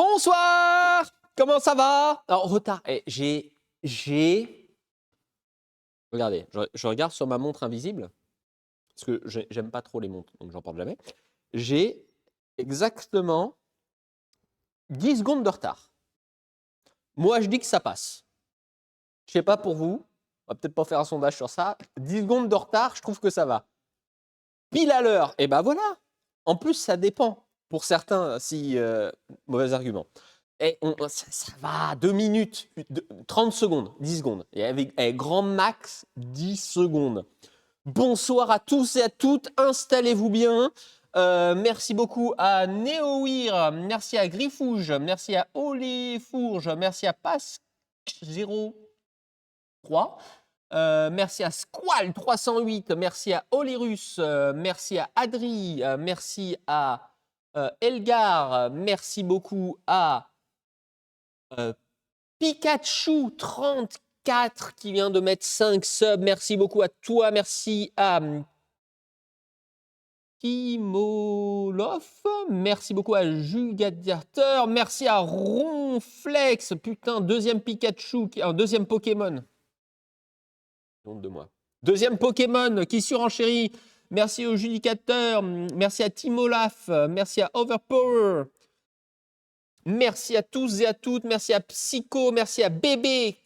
Bonsoir! Comment ça va? Alors, retard. Regardez, je regarde sur ma montre invisible, parce que j'aime pas trop les montres, donc j'en porte jamais. J'ai exactement 10 secondes de retard. Moi, je dis que ça passe. Je sais pas pour vous, on va peut-être pas faire un sondage sur ça. 10 secondes de retard, je trouve que ça va. Pile à l'heure, et ben voilà. En plus, ça dépend. Pour certains, si mauvais argument. Et ça va, 2 minutes, 30 secondes, 10 secondes. Et avec grand max, 10 secondes. Bonsoir à tous et à toutes, installez-vous bien. Merci beaucoup à Néowir, merci à Griffouge, merci à Oléfourge, merci à Pasc03, merci à Squall 308, merci à Olyrus, merci à Adri, merci à Elgar, merci beaucoup à Pikachu 34 qui vient de mettre 5 subs. Merci beaucoup à toi. Merci à Kimolov. Merci beaucoup à Jugadiateur. Merci à Ronflex. Putain, deuxième Pikachu, un deuxième Pokémon. Honte de moi. Deuxième Pokémon qui surenchérit. Merci au Judicateur. Merci à Timolaf. Merci à Overpower. Merci à tous et à toutes. Merci à Psycho. Merci à Bébé.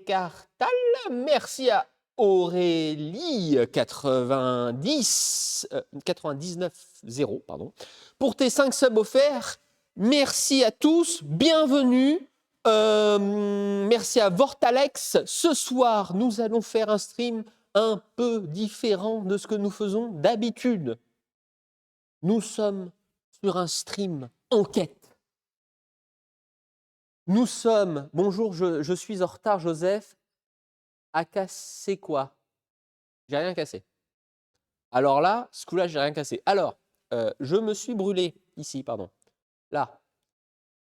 Cartal. Merci à Aurélie 99 pardon, pour tes 5 subs offerts. Merci à tous. Bienvenue. Merci à Vortalex. Ce soir, nous allons faire un stream un peu différent de ce que nous faisons d'habitude. Nous sommes sur un stream enquête. Nous sommes, bonjour, je suis en retard, Joseph. A cassé quoi? J'ai rien cassé. Alors là, ce coup-là, j'ai rien cassé. Alors, je me suis brûlé ici, pardon. Là.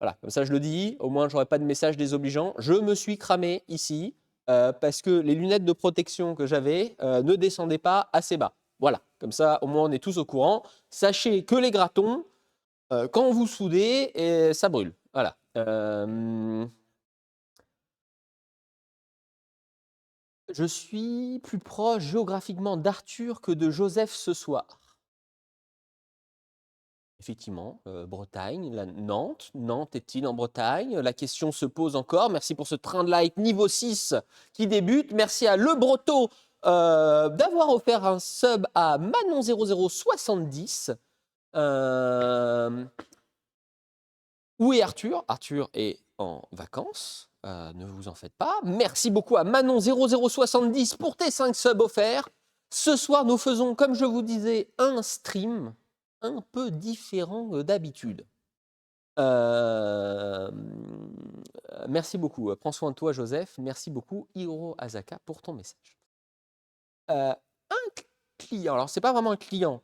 Voilà, comme ça je le dis, au moins j'aurai pas de message désobligeant. Je me suis cramé ici parce que les lunettes de protection que j'avais ne descendaient pas assez bas. Voilà, comme ça au moins on est tous au courant. Sachez que les gratons, quand vous soudez, ça brûle. Voilà. Je suis plus proche géographiquement d'Arthur que de Joseph ce soir. Effectivement, Bretagne, Nantes. Nantes est-il en Bretagne? La question se pose encore. Merci pour ce train de light niveau 6 qui débute. Merci à Le Breto d'avoir offert un sub à Manon0070. Où est Arthur? Arthur est en vacances. Ne vous en faites pas. Merci beaucoup à Manon0070 pour tes 5 subs offerts. Ce soir, nous faisons, comme je vous disais, un stream un peu différent d'habitude. Merci beaucoup. Prends soin de toi, Joseph. Merci beaucoup, Hiro Asaka, pour ton message. Un client, alors c'est pas vraiment un client,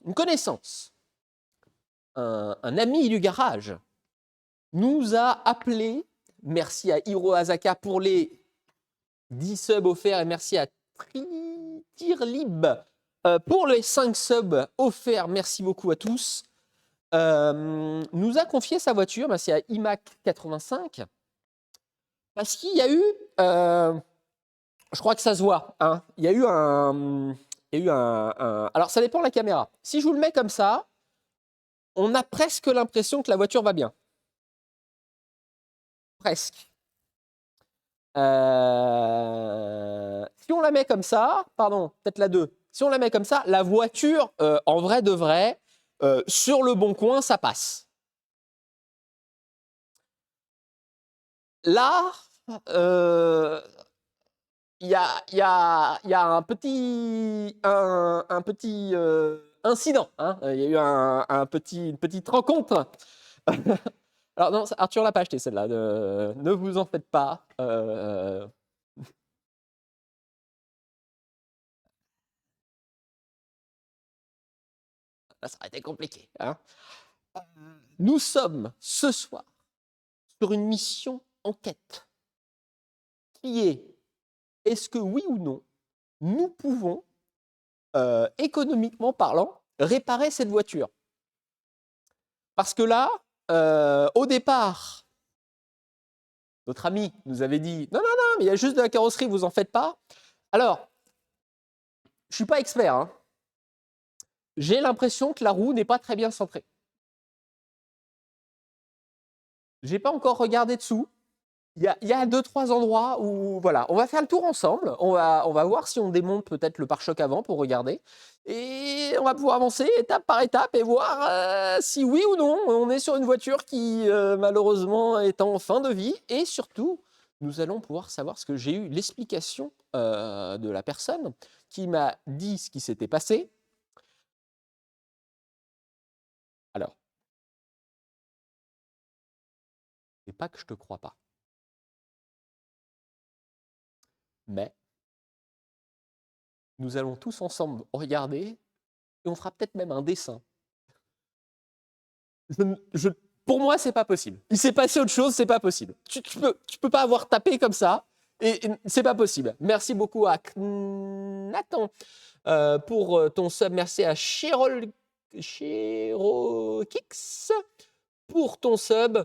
une connaissance, un ami du garage, nous a appelé. Merci à Hiro Asaka pour les 10 subs offerts et merci à Tirlib pour les 5 subs offerts. Merci beaucoup à tous. Nous a confié sa voiture, c'est à IMAC85, parce qu'il y a eu, je crois que ça se voit, hein, il y a eu alors ça dépend de la caméra. Si je vous le mets comme ça, on a presque l'impression que la voiture va bien. Presque. Si on la met comme ça, pardon, peut-être la 2. Si on la met comme ça, la voiture, en vrai de vrai, sur le bon coin, ça passe. Là, il y a un petit incident. Hein. Il y a eu une petite rencontre. Alors non, Arthur l'a pas acheté celle-là. Ne vous en faites pas. Ça aurait été compliqué. Hein. Nous sommes ce soir sur une mission enquête qui est-ce que oui ou non, nous pouvons, économiquement parlant, réparer cette voiture? Parce que là, au départ, notre ami nous avait dit non, non, non, mais il y a juste de la carrosserie, vous en faites pas. Alors, je ne suis pas expert, hein. J'ai l'impression que la roue n'est pas très bien centrée. Je n'ai pas encore regardé dessous. Il y a 2-3 endroits où, voilà, on va faire le tour ensemble. On va voir si on démonte peut-être le pare-choc avant pour regarder. Et on va pouvoir avancer étape par étape et voir si oui ou non, on est sur une voiture qui, malheureusement, est en fin de vie. Et surtout, nous allons pouvoir savoir ce que j'ai eu l'explication de la personne qui m'a dit ce qui s'était passé. Alors, c'est pas que je te crois pas. Mais nous allons tous ensemble regarder et on fera peut-être même un dessin. Pour moi, c'est pas possible. Il s'est passé autre chose, c'est pas possible. Tu peux pas avoir tapé comme ça et c'est pas possible. Merci beaucoup à Nathan pour ton sub. Merci à Chirokix pour ton sub.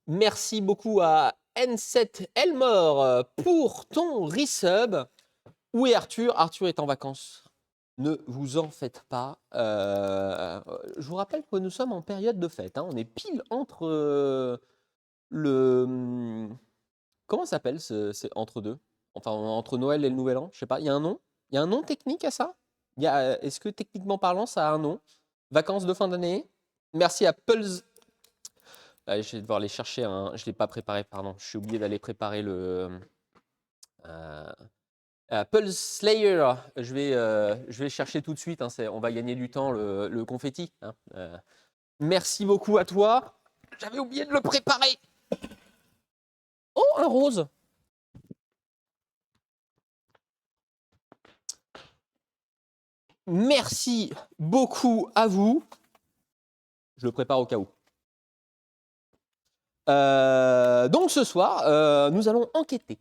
Merci beaucoup à N7 Elmore pour ton resub. Où est Arthur? Arthur est en vacances. Ne vous en faites pas. Je vous rappelle que nous sommes en période de fête, hein. On est pile entre le... Comment ça s'appelle c'est entre deux? Enfin, entre Noël et le Nouvel An, je sais pas. Il y a un nom? Il y a un nom technique à ça? Est-ce que techniquement parlant, ça a un nom? Vacances de fin d'année? Merci à Pulse. Allez, je vais devoir aller chercher un... Je ne l'ai pas préparé, pardon. Je suis oublié d'aller préparer le... Pulse Slayer, je vais chercher tout de suite, hein, on va gagner du temps, le confetti. Hein. Merci beaucoup à toi. J'avais oublié de le préparer. Oh, un rose. Merci beaucoup à vous. Je le prépare au cas où. Donc ce soir, nous allons enquêter.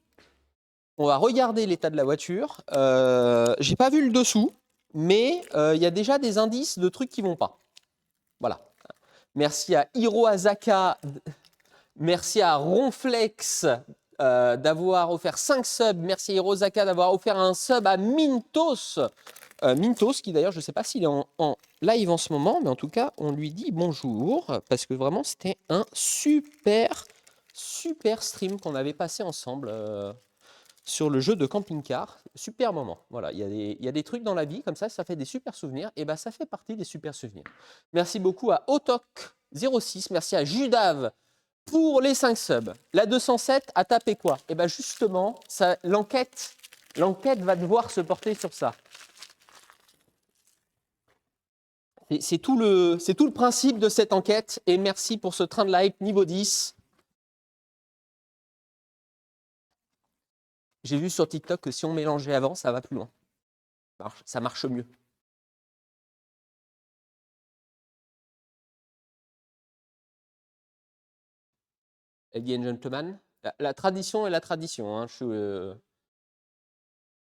On va regarder l'état de la voiture. J'ai pas vu le dessous, mais il y a déjà des indices de trucs qui vont pas. Voilà. Merci à Hiro Azaka. Merci à Ronflex d'avoir offert 5 subs. Merci à Hirozaka d'avoir offert un sub à Mintos. Mintos, qui d'ailleurs, je ne sais pas s'il est en live en ce moment, mais en tout cas, on lui dit bonjour, parce que vraiment, c'était un super stream qu'on avait passé ensemble sur le jeu de camping-car. Super moment. Voilà, il y a des trucs dans la vie, comme ça fait des super souvenirs, et ben ça fait partie des super souvenirs. Merci beaucoup à Otok06, merci à Judav, pour les 5 subs. La 207 a tapé quoi? Et bien justement, l'enquête va devoir se porter sur ça. C'est tout le principe de cette enquête. Et merci pour ce train de hype niveau 10. J'ai vu sur TikTok que si on mélangeait avant, ça va plus loin. Ça marche mieux. Ladies and gentlemen, la tradition est la tradition. Hein.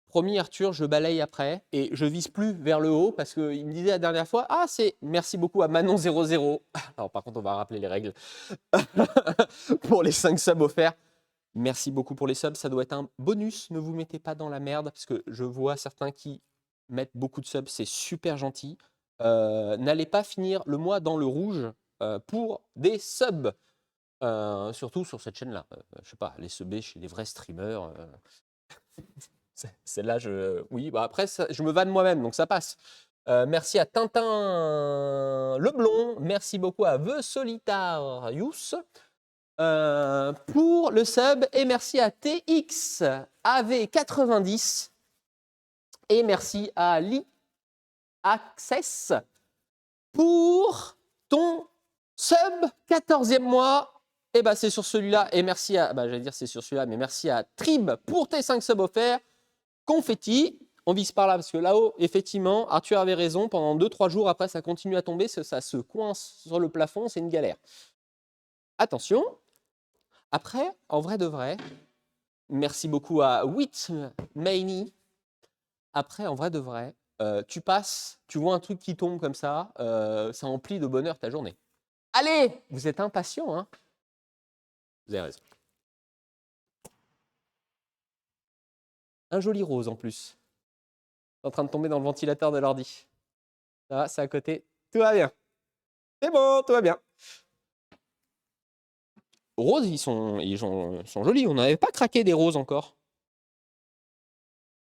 Promis Arthur, je balaye après et je vise plus vers le haut parce qu'il me disait la dernière fois, ah c'est merci beaucoup à Manon00. Alors par contre on va rappeler les règles pour les 5 subs offerts. Merci beaucoup pour les subs, ça doit être un bonus, ne vous mettez pas dans la merde parce que je vois certains qui mettent beaucoup de subs, c'est super gentil. N'allez pas finir le mois dans le rouge pour des subs. Surtout sur cette chaîne-là. Je sais pas, les subber chez les vrais streamers. Celle-là, oui, bah après, je me vanne moi-même, donc ça passe. Merci à Tintin Leblond. Merci beaucoup à The Solitarius pour le sub. Et merci à TX AV90. Et merci à Lee Access pour ton sub 14e mois. Et bah c'est sur celui-là. Et merci à, j'allais dire c'est sur celui-là, mais merci à Trib pour tes 5 subs offerts. Confetti, on vise par là parce que là-haut, effectivement, Arthur avait raison. Pendant 2-3 jours après, ça continue à tomber, ça se coince sur le plafond, c'est une galère. Attention. Après, en vrai de vrai, merci beaucoup à Whitmaney. Après, en vrai de vrai, tu passes, tu vois un truc qui tombe comme ça emplit de bonheur ta journée. Allez, vous êtes impatient, hein? Vous avez raison. Un joli rose en plus. En train de tomber dans le ventilateur de l'ordi. Ça va, c'est à côté. Tout va bien. C'est bon, tout va bien. Roses, ils sont jolis. On n'avait pas craqué des roses encore.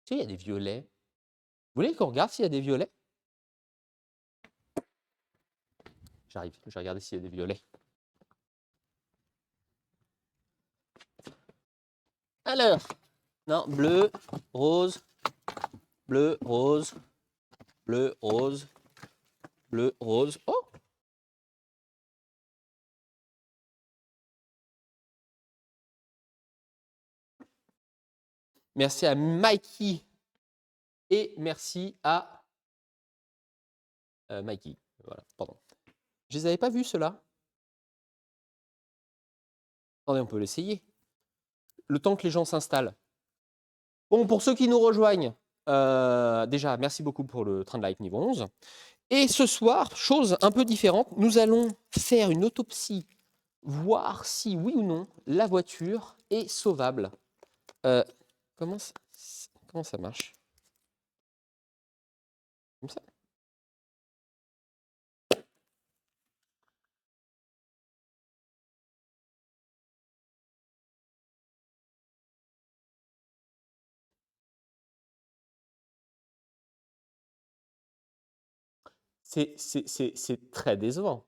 Tu sais, il y a des violets. Vous voulez qu'on regarde s'il y a des violets? J'arrive, je vais regarder s'il y a des violets. Alors, non, bleu, rose, bleu, rose, bleu, rose, bleu, rose. Oh! Merci à Mikey et merci à Mikey. Voilà, pardon. Je les avais pas vus, ceux-là. Attendez, on peut l'essayer. Le temps que les gens s'installent. Bon, pour ceux qui nous rejoignent, déjà, merci beaucoup pour le train de live niveau 11. Et ce soir, chose un peu différente, nous allons faire une autopsie, voir si, oui ou non, la voiture est sauvable. Comment ça marche? Comme ça? C'est très décevant.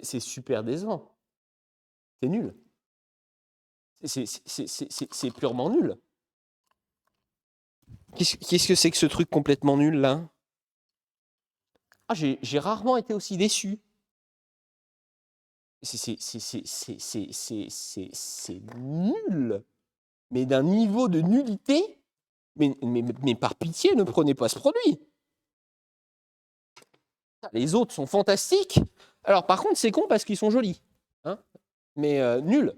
C'est super décevant. C'est nul. C'est purement nul. Qu'est-ce que c'est que ce truc complètement nul, là? Ah, j'ai rarement été aussi déçu. C'est nul. Mais d'un niveau de nullité. Mais par pitié, ne prenez pas ce produit. Les autres sont fantastiques. Alors, par contre, c'est con parce qu'ils sont jolis. Hein, mais nul.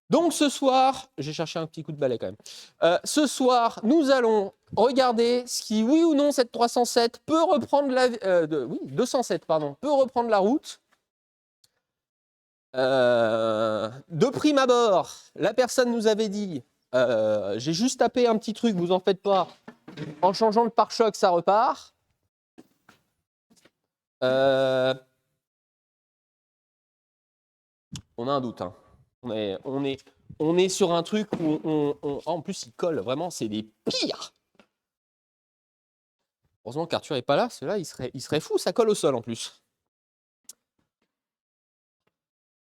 Donc, ce soir, j'ai cherché un petit coup de balai quand même. Ce soir, nous allons regarder si, oui ou non, cette 307 peut reprendre la... oui, 207, pardon, peut reprendre la route. De prime abord, la personne nous avait dit j'ai juste tapé un petit truc, vous en faites pas. En changeant le pare-choc, ça repart. On a un doute. Hein. On est sur un truc où en plus, il colle. Vraiment, c'est des pires. Heureusement qu'Arthur n'est pas là. Ceux-là, il serait fou. Ça colle au sol en plus.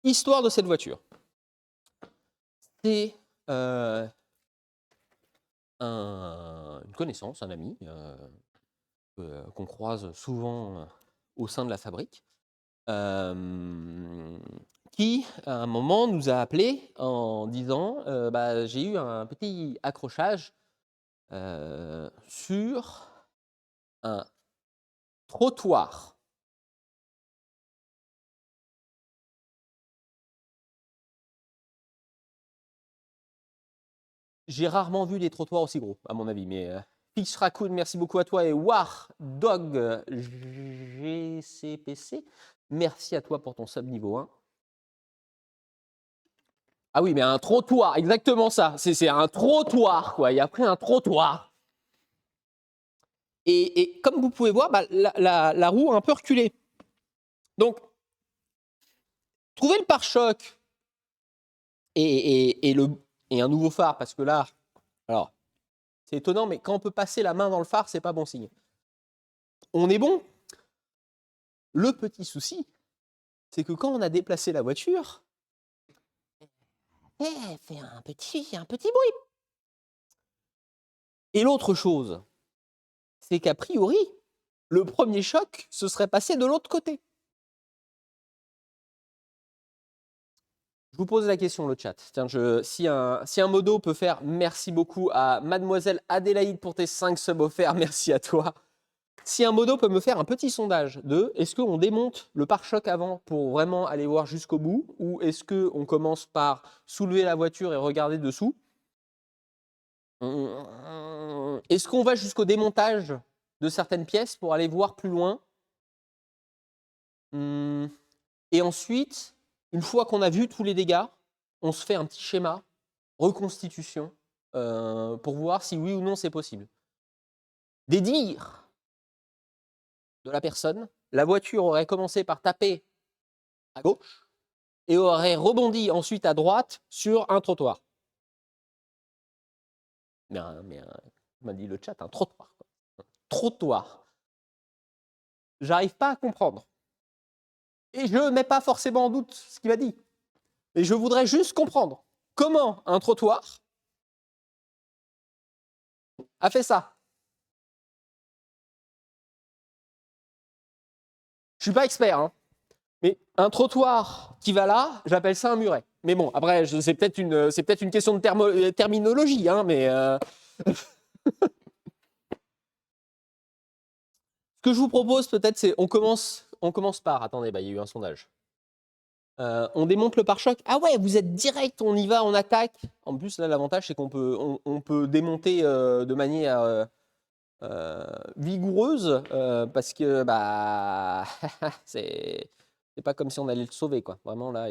Histoire de cette voiture. C'est une connaissance, un ami, qu'on croise souvent au sein de la fabrique, qui, à un moment, nous a appelé en disant j'ai eu un petit accrochage sur un trottoir. J'ai rarement vu des trottoirs aussi gros, à mon avis, mais Fish Raccoon, merci beaucoup à toi, et War Dog GCPC, merci à toi pour ton sub niveau 1. Ah oui, mais un trottoir, exactement ça. C'est un trottoir, quoi. Il a pris un trottoir. Et comme vous pouvez voir, la roue a un peu reculé. Donc, trouver le pare-choc et un nouveau phare, parce que là, alors, c'est étonnant, mais quand on peut passer la main dans le phare, c'est pas bon signe. On est bon. Le petit souci, c'est que quand on a déplacé la voiture, elle fait un petit bruit. Et l'autre chose, c'est qu'a priori, le premier choc se serait passé de l'autre côté. Je vous pose la question, le chat. Tiens, si un modo peut faire, merci beaucoup à Mademoiselle Adélaïde pour tes 5 subs offerts, merci à toi. Si un modo peut me faire un petit sondage de est-ce qu'on démonte le pare-choc avant pour vraiment aller voir jusqu'au bout, ou est-ce qu'on commence par soulever la voiture et regarder dessous? Est-ce qu'on va jusqu'au démontage de certaines pièces pour aller voir plus loin? Et ensuite, une fois qu'on a vu tous les dégâts, on se fait un petit schéma, reconstitution, pour voir si oui ou non c'est possible. Des dires de la personne, la voiture aurait commencé par taper à gauche et aurait rebondi ensuite à droite sur un trottoir. M'a dit le chat, un trottoir. Quoi. Un trottoir. J'arrive pas à comprendre. Et je ne mets pas forcément en doute ce qu'il m'a dit. Mais je voudrais juste comprendre comment un trottoir a fait ça. Je ne suis pas expert, hein, mais un trottoir qui va là, j'appelle ça un muret. Mais bon, après, c'est peut-être une question de terminologie, hein, mais... Ce que je vous propose peut-être, c'est on commence par... Attendez, il y a eu un sondage. On démonte le pare-choc. Ah ouais, vous êtes direct, on y va, on attaque. En plus, là, l'avantage, c'est qu'on peut, on peut démonter de manière vigoureuse parce que bah, c'est pas comme si on allait le sauver, quoi. Vraiment, là,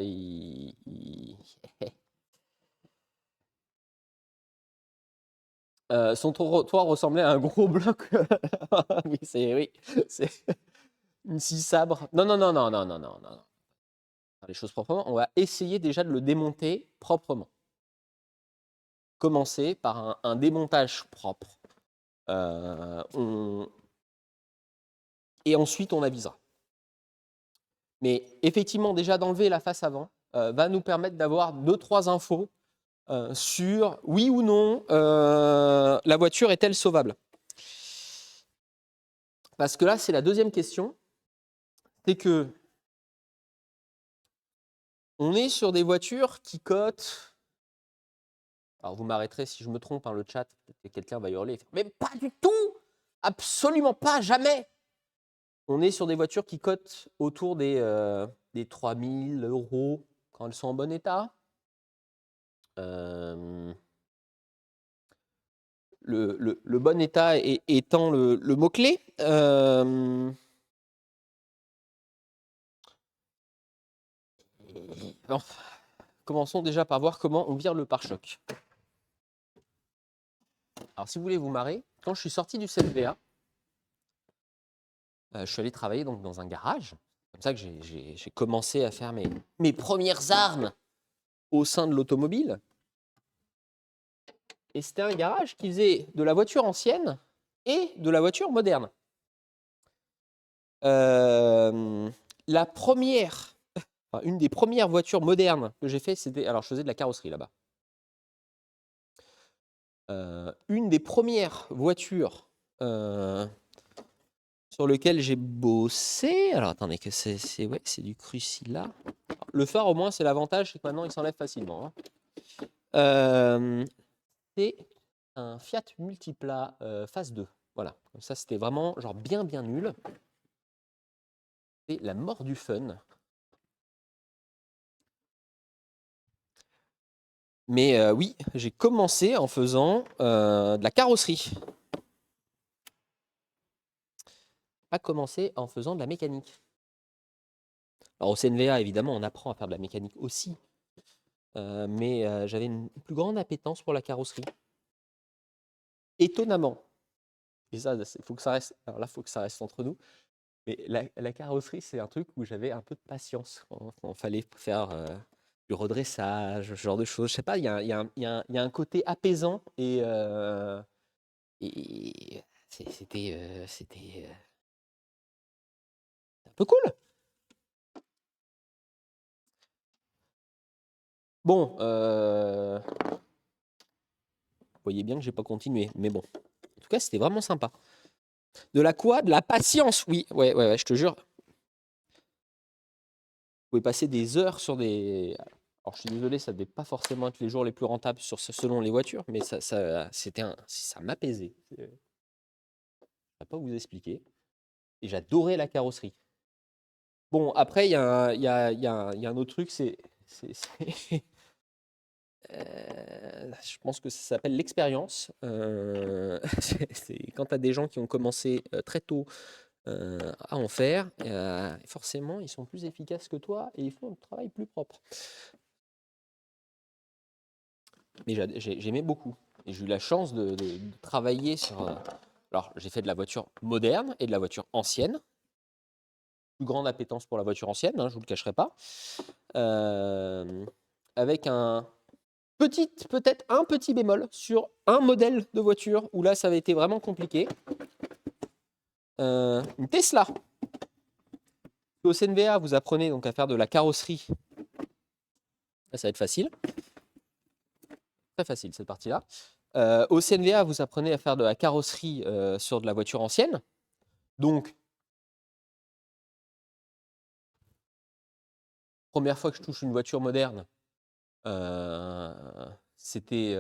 son trottoir ressemblait à un gros bloc. Oui, c'est une scie sabre. Non. Les choses proprement, on va essayer déjà de le démonter proprement. Commencer par un démontage propre. Et ensuite, on avisera. Mais effectivement, déjà d'enlever la face avant va nous permettre d'avoir 2-3 infos sur oui ou non la voiture est-elle sauvable. Parce que là, c'est la deuxième question. C'est que on est sur des voitures qui cotent... Alors, vous m'arrêterez si je me trompe, hein, le chat, peut-être que quelqu'un va hurler. Mais pas du tout! Absolument pas, jamais! On est sur des voitures qui cotent autour des 3 000 € quand elles sont en bon état. Le bon état étant le mot-clé. Commençons déjà par voir comment on vire le pare-choc. Alors, si vous voulez vous marrer, quand je suis sorti du CLVA, je suis allé travailler donc, dans un garage. C'est comme ça que j'ai commencé à faire mes premières armes au sein de l'automobile. Et c'était un garage qui faisait de la voiture ancienne et de la voiture moderne. La première, enfin, une des premières voitures modernes que j'ai fait, c'était... Alors, je faisais de la carrosserie là-bas. Une des premières voitures sur lesquelles j'ai bossé... Alors, attendez, que c'est du Crucilla. Le phare, au moins, c'est l'avantage, c'est que maintenant, il s'enlève facilement. Hein. C'est un Fiat Multipla phase 2. Voilà, comme ça, c'était vraiment genre bien nul. C'est la mort du fun. Mais oui, j'ai commencé en faisant de la carrosserie. Pas commencé en faisant de la mécanique. Alors au CNVA, évidemment, on apprend à faire de la mécanique aussi. Mais j'avais une plus grande appétence pour la carrosserie. Étonnamment. Et ça, faut que ça reste. Alors là, il faut que ça reste entre nous. Mais la carrosserie, c'est un truc où j'avais un peu de patience quand fallait faire du redressage, ce genre de choses. Je sais pas, il y a un côté apaisant et c'était un peu cool. Bon, vous voyez bien que j'ai pas continué, mais bon. En tout cas, c'était vraiment sympa. De la quoi? De la patience, oui. Ouais, je te jure. Vous pouvez passer des heures sur des... Alors, je suis désolé, ça ne devait pas forcément être les jours les plus rentables selon les voitures, mais ça m'apaisait. Je ne vais pas vous expliquer. Et j'adorais la carrosserie. Bon, après, il y a un autre truc, c'est je pense que ça s'appelle l'expérience. C'est quand tu as des gens qui ont commencé très tôt à en faire. Forcément, ils sont plus efficaces que toi et ils font un travail plus propre. Mais j'aimais beaucoup. Et j'ai eu la chance de travailler sur. Alors, j'ai fait de la voiture moderne et de la voiture ancienne. Plus grande appétence pour la voiture ancienne, hein, je ne vous le cacherai pas. Avec peut-être un petit bémol sur un modèle de voiture où là, ça avait été vraiment compliqué. Une Tesla. Au CNVA, vous apprenez donc à faire de la carrosserie. Là, ça va être facile. Très facile, cette partie-là. Au CNVA, vous apprenez à faire de la carrosserie sur de la voiture ancienne. Donc, première fois que je touche une voiture moderne, c'était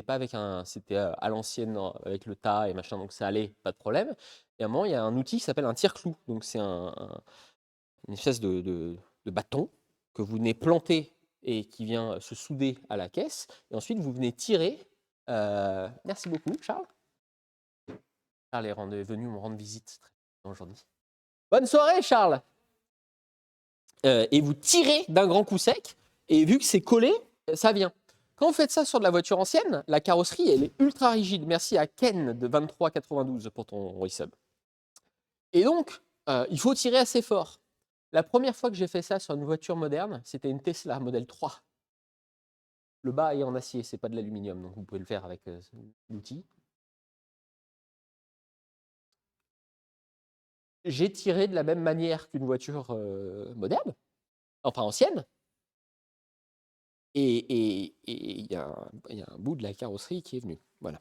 pas avec c'était à l'ancienne avec le tas et machin, donc ça allait, pas de problème. Et à un moment, il y a un outil qui s'appelle un tire-clou. Donc, c'est une espèce de bâton que vous venez planter et qui vient se souder à la caisse. Et ensuite, vous venez tirer. Merci beaucoup, Charles. Charles est venu me rendre visite aujourd'hui. Bonne soirée, Charles. Et vous tirez d'un grand coup sec. Et vu que c'est collé, ça vient. Quand vous faites ça sur de la voiture ancienne, la carrosserie, elle est ultra rigide. Merci à Ken de 23,92 pour ton resub. Et donc, il faut tirer assez fort. La première fois que j'ai fait ça sur une voiture moderne, c'était une Tesla Model 3. Le bas est en acier, c'est pas de l'aluminium, donc vous pouvez le faire avec l'outil. J'ai tiré de la même manière qu'une voiture moderne, enfin ancienne. Et il y a un bout de la carrosserie qui est venu. Voilà.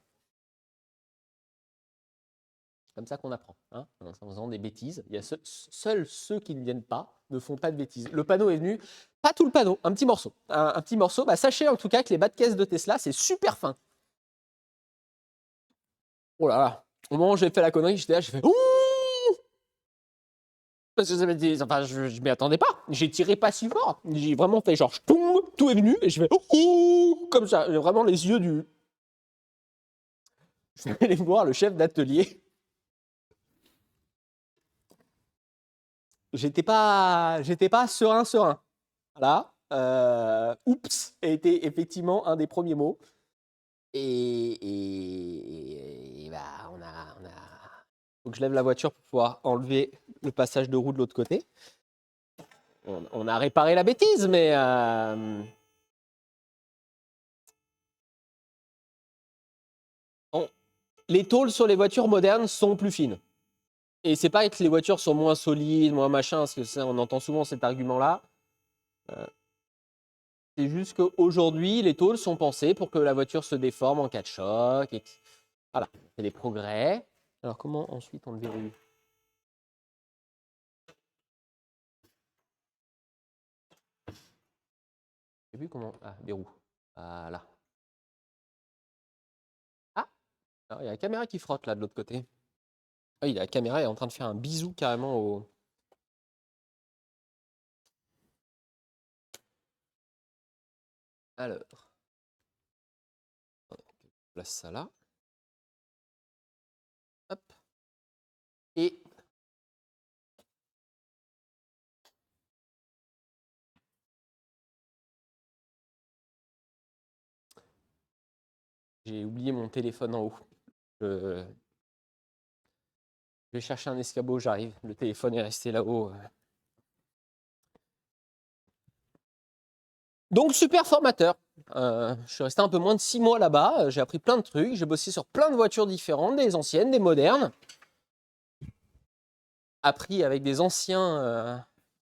Comme ça qu'on apprend, hein, en faisant des bêtises. Il y a seuls ceux qui ne viennent pas ne font pas de bêtises. Le panneau est venu, pas tout le panneau, un petit morceau. Un petit morceau. Bah, sachez en tout cas que les bas de caisse de Tesla, c'est super fin. Oh là là. Au moment où j'ai fait la connerie, j'étais là, j'ai fait ouh. Parce que enfin, je m'y attendais pas. J'ai tiré pas si fort. J'ai vraiment fait genre tout est venu et je fais ouh comme ça. J'ai vraiment les yeux du. Je vais aller voir le chef d'atelier. J'étais pas serein. Voilà. Oups était effectivement un des premiers mots. Et bah, faut que je lève la voiture pour pouvoir enlever le passage de roue de l'autre côté. On a réparé la bêtise, mais les tôles sur les voitures modernes sont plus fines. Et c'est pas que les voitures sont moins solides, moins machin, parce que ça, on entend souvent cet argument-là. C'est juste qu'aujourd'hui, les tôles sont pensées pour que la voiture se déforme en cas de choc. Voilà, c'est des progrès. Alors comment ensuite on le verrouille? J'ai vu comment... Ah, verrou. Voilà. Ah, alors, il y a la caméra qui frotte là de l'autre côté. Ah oui, la caméra est en train de faire un bisou carrément au... Alors, on place ça là. Hop. Et j'ai oublié mon téléphone en haut. Je vais chercher un escabeau, j'arrive. Le téléphone est resté là-haut. Donc, super formateur. Je suis resté un peu moins de 6 mois là-bas. J'ai appris plein de trucs. J'ai bossé sur plein de voitures différentes, des anciennes, des modernes. Appris avec des anciens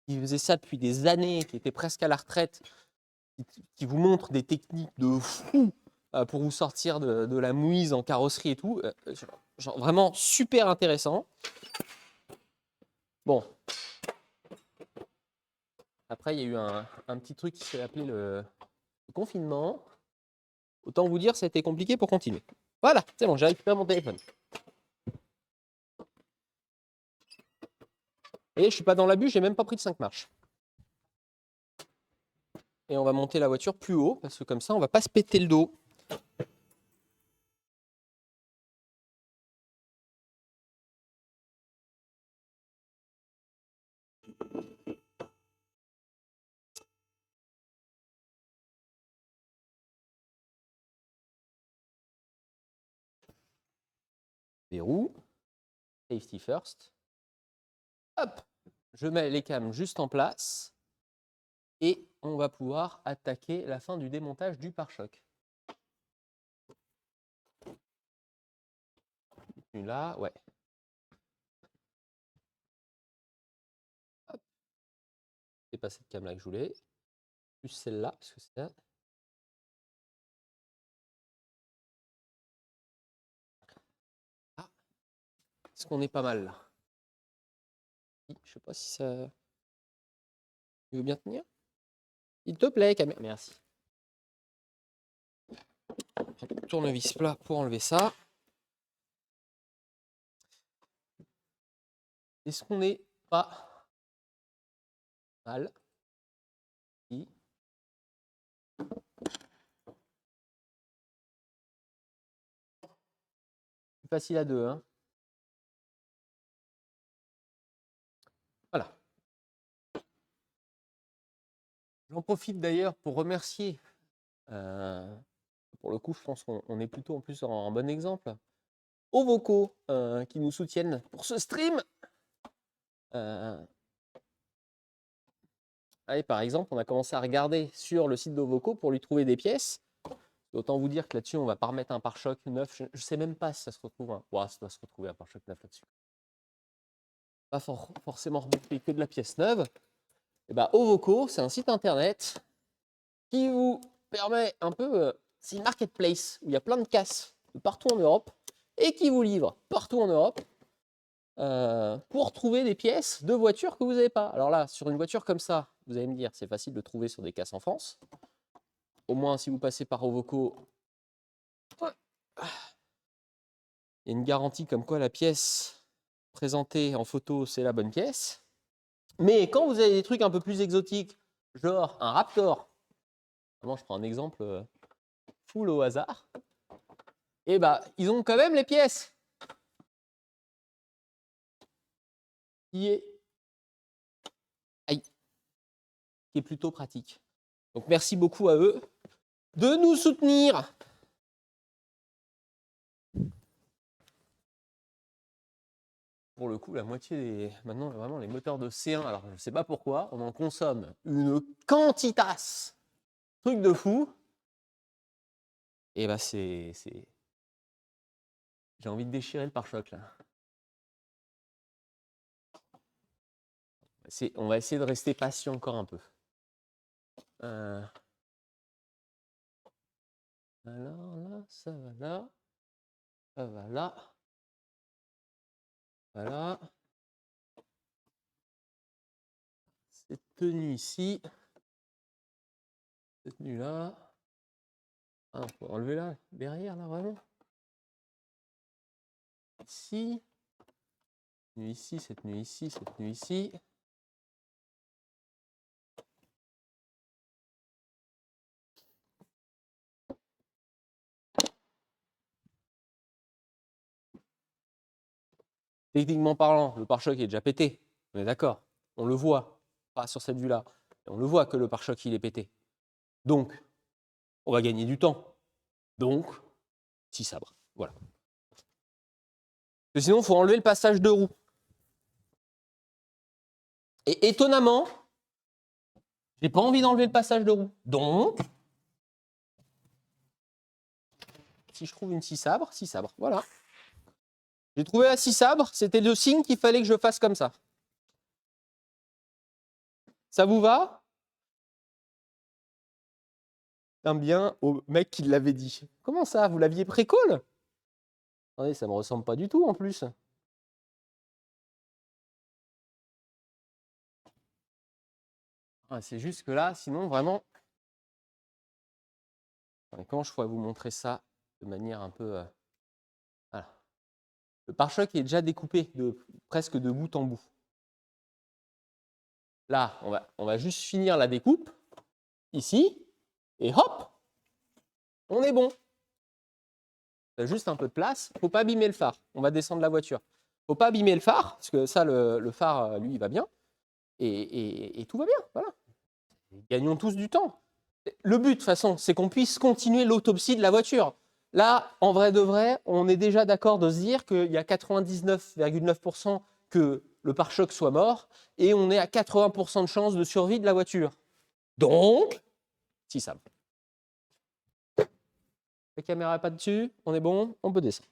qui faisaient ça depuis des années, qui étaient presque à la retraite, qui vous montrent des techniques de fou pour vous sortir de la mouise en carrosserie et tout. Genre vraiment super intéressant. Bon. Après, il y a eu un petit truc qui s'est appelé le confinement. Autant vous dire, ça a été compliqué pour continuer. Voilà, c'est bon, j'ai récupéré mon téléphone. Et je suis pas dans l'abus, j'ai même pas pris de 5 marches. Et on va monter la voiture plus haut, parce que comme ça, on va pas se péter le dos. Verrou. Safety first. Hop, je mets les cams juste en place. Et on va pouvoir attaquer la fin du démontage du pare-choc. Là, ouais. Hop. C'est pas cette cam là que je voulais. Plus celle-là, parce que c'est là. Ah, est-ce qu'on est pas mal là? Je sais pas si ça. Tu veux bien tenir? Il te plaît, caméra. Merci. Tournevis plat pour enlever ça. Est-ce qu'on n'est pas mal? Si. Plus facile à deux, hein. Voilà. J'en profite d'ailleurs pour remercier. Pour le coup, je pense qu'on est plutôt en plus en bon exemple. Aux vocaux qui nous soutiennent pour ce stream. Allez, par exemple, on a commencé à regarder sur le site d'Ovoko pour lui trouver des pièces. Autant vous dire que là-dessus, on va pas remettre un pare-choc neuf. Je ne sais même pas si ça se retrouve. Ouais, ça doit se retrouver un pare-choc neuf là-dessus. Pas forcément remonter que de la pièce neuve. Et bah, Ovoko, c'est un site internet qui vous permet un peu. C'est une marketplace où il y a plein de casses de partout en Europe et qui vous livre partout en Europe pour trouver des pièces de voitures que vous n'avez pas. Alors là, sur une voiture comme ça, vous allez me dire, c'est facile de trouver sur des casses en France. Au moins, si vous passez par Ovoko, il y a une garantie comme quoi la pièce présentée en photo, c'est la bonne pièce. Mais quand vous avez des trucs un peu plus exotiques, genre un Raptor, vraiment, je prends un exemple full au hasard, et bah, ils ont quand même les pièces. Qui est plutôt pratique. Donc merci beaucoup à eux de nous soutenir. Pour le coup, la moitié des. Maintenant, vraiment, les moteurs de C1, alors je ne sais pas pourquoi, on en consomme une quantitasse. Truc de fou. Et bah, c'est. J'ai envie de déchirer le pare-choc là. On va essayer de rester patient encore un peu. Alors là, ça va là. Ça va là. Voilà. Cette tenue ici. Cette tenue là. Ah, on peut enlever là, derrière là, vraiment. Ici. Cette tenue ici, cette tenue ici, cette tenue ici. Techniquement parlant, le pare-choc est déjà pété. On est d'accord. On le voit. Pas sur cette vue-là. On le voit que le pare-choc, il est pété. Donc, on va gagner du temps. Donc, 6 sabres. Voilà. Parce que sinon, il faut enlever le passage de roue. Et étonnamment, j'ai pas envie d'enlever le passage de roue. Donc, si je trouve une 6 sabres, 6 sabres. Voilà. J'ai trouvé la 6 sabres. C'était le signe qu'il fallait que je fasse comme ça. Ça vous va? Un bien au mec qui l'avait dit. Comment ça? Vous l'aviez pré-call? Attendez, ça me ressemble pas du tout en plus. Ah, c'est juste que là, sinon, vraiment. Comment je pourrais vous montrer ça de manière un peu. Voilà. Le pare-choc est déjà découpé presque de bout en bout. Là, on va juste finir la découpe, ici, et hop, on est bon. Il y a juste un peu de place. Il ne faut pas abîmer le phare. On va descendre la voiture. Il ne faut pas abîmer le phare, parce que ça, le phare, lui, il va bien. Et tout va bien. Voilà. Gagnons tous du temps. Le but, de toute façon, c'est qu'on puisse continuer l'autopsie de la voiture. Là, en vrai de vrai, on est déjà d'accord de se dire qu'il y a 99,9% que le pare-choc soit mort et on est à 80% de chance de survie de la voiture. Donc, si ça. La caméra n'est pas dessus, on est bon, on peut descendre.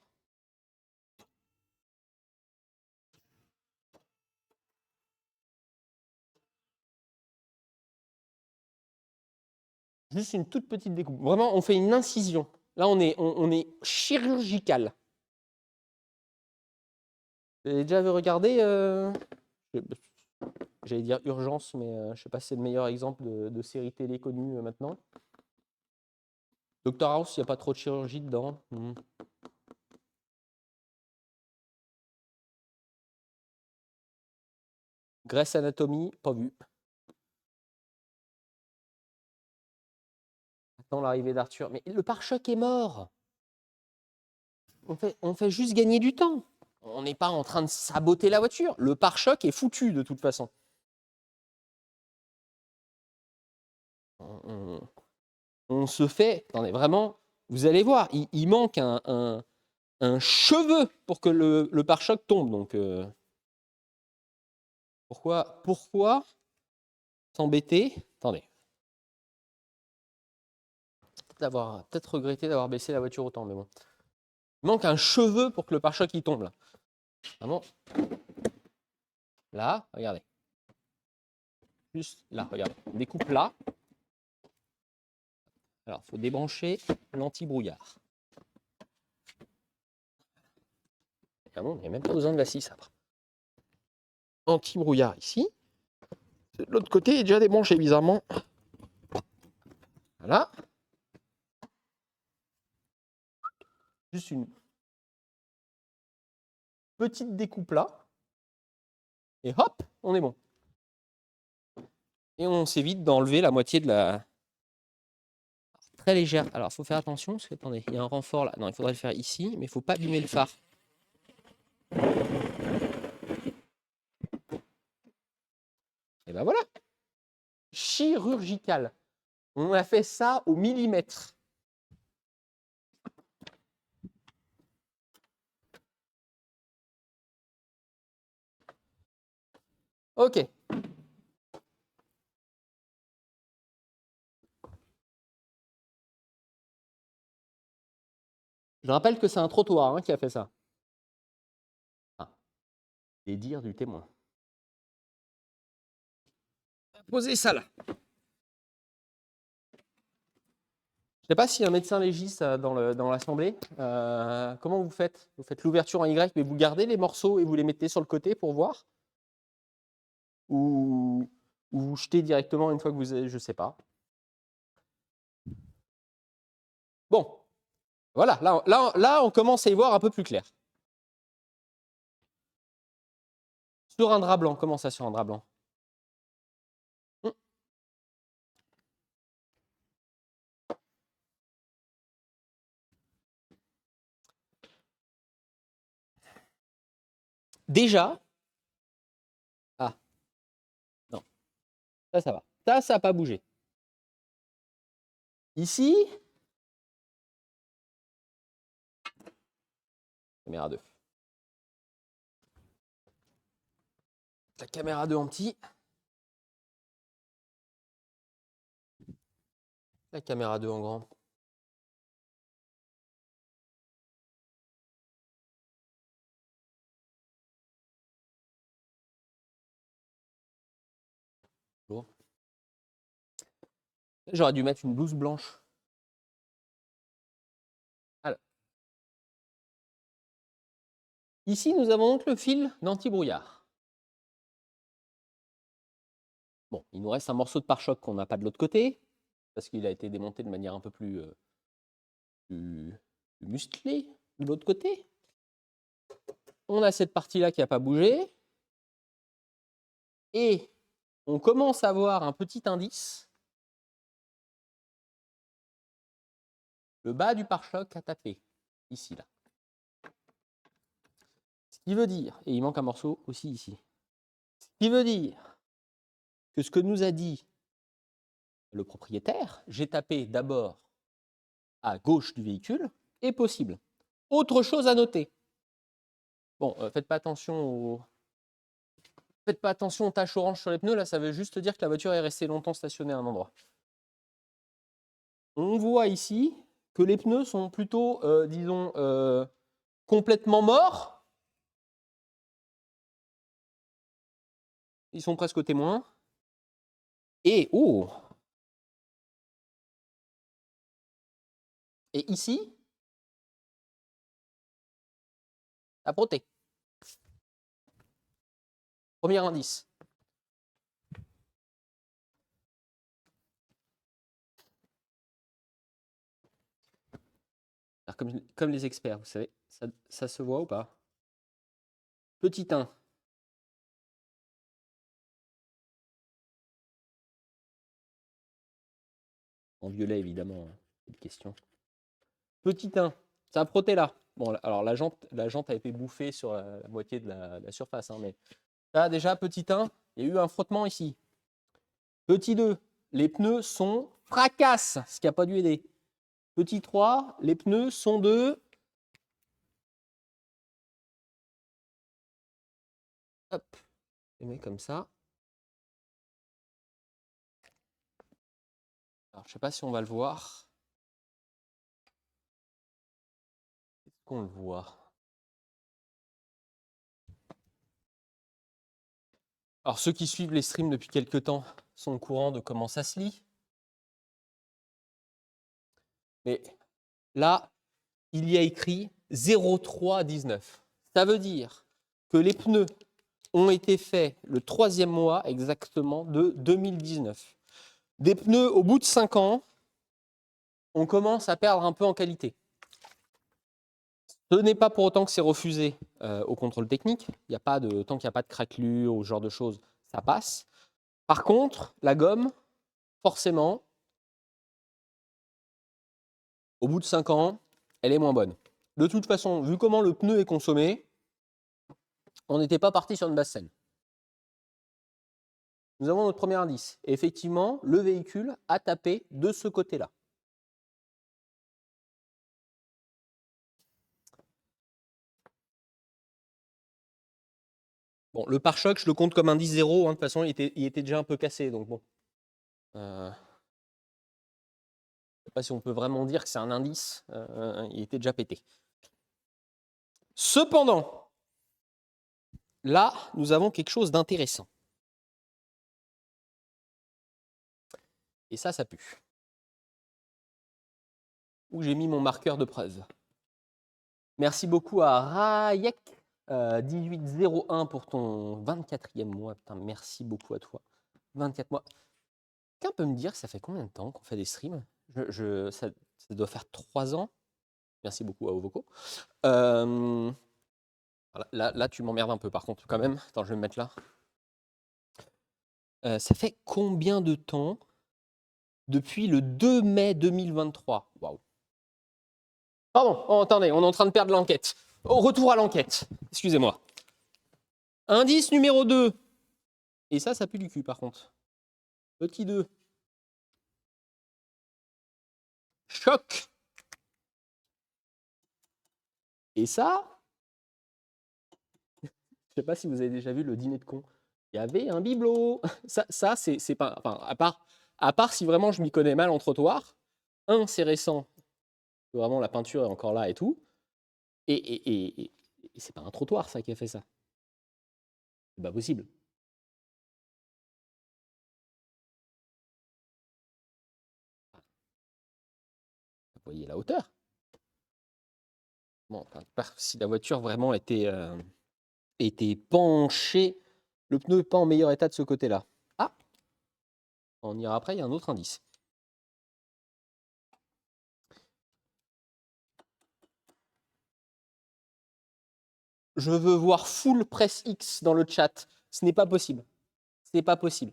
Juste une toute petite découpe. Vraiment, on fait une incision. Là, on est chirurgical. Vous avez déjà regardé j'allais dire Urgence, mais je ne sais pas si c'est le meilleur exemple de série télé connue maintenant. Dr House, il n'y a pas trop de chirurgie dedans. Grey's Anatomy, pas vu. Attends l'arrivée d'Arthur. Mais le pare-choc est mort. On fait juste gagner du temps. On n'est pas en train de saboter la voiture. Le pare-choc est foutu de toute façon. On se fait. Attendez, vraiment, vous allez voir, il manque un cheveu pour que le pare-choc tombe. Donc, pourquoi s'embêter? Attendez. Peut-être regretter d'avoir baissé la voiture autant, mais bon. Il manque un cheveu pour que le pare-choc il tombe là. Vraiment. Là, regardez. Juste là, regardez. On découpe là. Alors, il faut débrancher l'anti-brouillard. Ah bon, il n'y a même pas besoin de la scie après. Anti-brouillard ici. De l'autre côté, il est déjà débranché bizarrement. Voilà. Juste une petite découpe là. Et hop, on est bon. Et on s'évite d'enlever la moitié de la... Très légère. Alors, il faut faire attention, parce que, attendez, il y a un renfort là. Non, il faudrait le faire ici, mais il ne faut pas abîmer le phare. Et ben voilà. Chirurgical. On a fait ça au millimètre. Ok. Je rappelle que c'est un trottoir qui a fait ça. Ah. Les dires du témoin. Posez ça là. Je ne sais pas s'il y a un médecin légiste dans l'assemblée. Comment vous faites? Vous faites l'ouverture en Y, mais vous gardez les morceaux et vous les mettez sur le côté pour voir? Ou vous jetez directement une fois que vous avez, je ne sais pas. Bon, voilà, là, on commence à y voir un peu plus clair. Sur un drap blanc, comment ça sur un drap blanc? Déjà, ah, non, ça va. Ça n'a pas bougé. Ici, caméra 2. La caméra 2 en petit. La caméra 2 en grand. Bon. J'aurais dû mettre une blouse blanche. Alors. Ici, nous avons donc le fil d'anti-brouillard. Bon, il nous reste un morceau de pare-choc qu'on n'a pas de l'autre côté, parce qu'il a été démonté de manière un peu plus musclée de l'autre côté. On a cette partie-là qui n'a pas bougé. Et on commence à voir un petit indice. Le bas du pare-choc a tapé, ici, là. Ce qui veut dire, et il manque un morceau aussi ici, ce qui veut dire que ce que nous a dit le propriétaire, j'ai tapé d'abord à gauche du véhicule, est possible. Autre chose à noter. Bon, faites pas attention aux taches oranges sur les pneus. Là, ça veut juste dire que la voiture est restée longtemps stationnée à un endroit. On voit ici que les pneus sont plutôt, disons, complètement morts. Ils sont presque témoins. Et, oh! Et ici, la protée. Premier indice. Alors, comme les experts, vous savez, ça se voit ou pas? Petit 1. En violet, évidemment, cette question. Petit 1. C'est un proté là. Bon, alors la jante a été bouffée sur la moitié de la surface. Hein, mais là, déjà, petit 1, il y a eu un frottement ici. Petit 2, les pneus sont fracasse, ce qui n'a pas dû aider. Petit 3, les pneus sont de... Hop, je les mets comme ça. Alors, je ne sais pas si on va le voir. Est-ce qu'on le voit? Alors, ceux qui suivent les streams depuis quelques temps sont au courant de comment ça se lit. Mais là, il y a écrit 0319. Ça veut dire que les pneus ont été faits le 3e mois exactement de 2019. Des pneus au bout de 5 ans, on commence à perdre un peu en qualité. Ce n'est pas pour autant que c'est refusé au contrôle technique. Il y a pas de, tant qu'il n'y a pas de craquelure ou ce genre de choses, ça passe. Par contre, la gomme, forcément, au bout de 5 ans, elle est moins bonne. De toute façon, vu comment le pneu est consommé, on n'était pas parti sur une basse scène. Nous avons notre premier indice. Et effectivement, le véhicule a tapé de ce côté-là. Bon, le pare-choc, je le compte comme indice 0. Hein, de toute façon, il était déjà un peu cassé. Donc bon. Je ne sais pas si on peut vraiment dire que c'est un indice. Il était déjà pété. Cependant, là, nous avons quelque chose d'intéressant. Et ça pue. Où j'ai mis mon marqueur de preuve. Merci beaucoup à Rayek 1801 pour ton 24e mois. Putain, merci beaucoup à toi. 24 mois. Quelqu'un peut me dire, ça fait combien de temps qu'on fait des streams? Ça doit faire 3 ans. Merci beaucoup à Ovoko. Là, tu m'emmerdes un peu, par contre, quand même. Attends, je vais me mettre là. Ça fait combien de temps depuis le 2 mai 2023? Waouh. Pardon, oh, attendez, on est en train de perdre l'enquête. Au retour à l'enquête. Excusez-moi. Indice numéro 2. Et ça pue du cul, par contre. Petit 2. Choc. Et ça, je sais pas si vous avez déjà vu le dîner de con. Il y avait un bibelot. Ça c'est pas... Enfin, à part si vraiment je m'y connais mal en trottoir. C'est récent. Vraiment, la peinture est encore là et tout. Et c'est pas un trottoir, ça, qui a fait ça. C'est pas possible. Vous voyez la hauteur. Bon, si la voiture vraiment était penchée, le pneu n'est pas en meilleur état de ce côté-là. Ah, on ira après, il y a un autre indice. Je veux voir full press X dans le chat. Ce n'est pas possible. Ce n'est pas possible.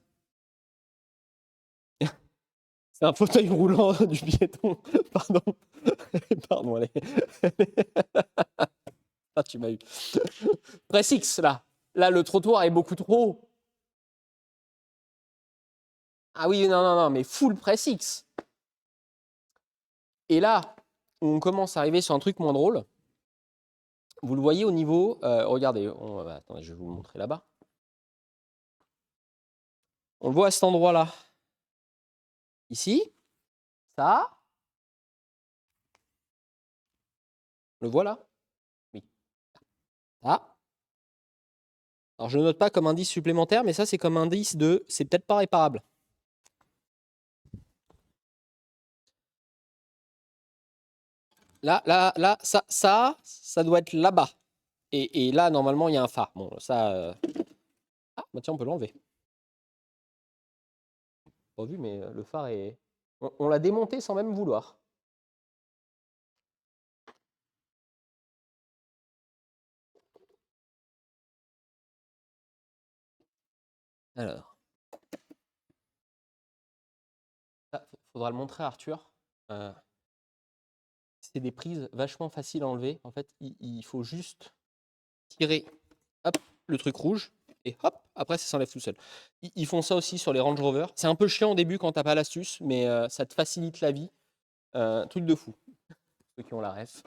C'est un fauteuil roulant du piéton. Pardon. Pardon, allez. Ah, tu m'as eu. Press X, là. Là, le trottoir est beaucoup trop haut. Ah oui, non, mais full press X. Et là, où on commence à arriver sur un truc moins drôle. Vous le voyez au niveau, regardez, attendez, je vais vous le montrer là-bas. On le voit à cet endroit-là. Ici, ça, on le voit là? Oui. Ah. Alors je ne note pas comme indice supplémentaire, mais ça c'est comme indice de c'est peut-être pas réparable. Là, ça doit être là-bas. Et là, normalement, il y a un phare. Bon, ça. Ah, bah tiens, on peut l'enlever. Pas vu, mais le phare est. On l'a démonté sans même vouloir. Alors. Faudra le montrer à Arthur. C'est des prises vachement faciles à enlever. En fait, il faut juste tirer hop, le truc rouge et hop, après ça s'enlève tout seul. Ils font ça aussi sur les Range Rover. C'est un peu chiant au début quand t'as pas l'astuce, mais ça te facilite la vie. Truc de fou. Ceux qui ont la ref.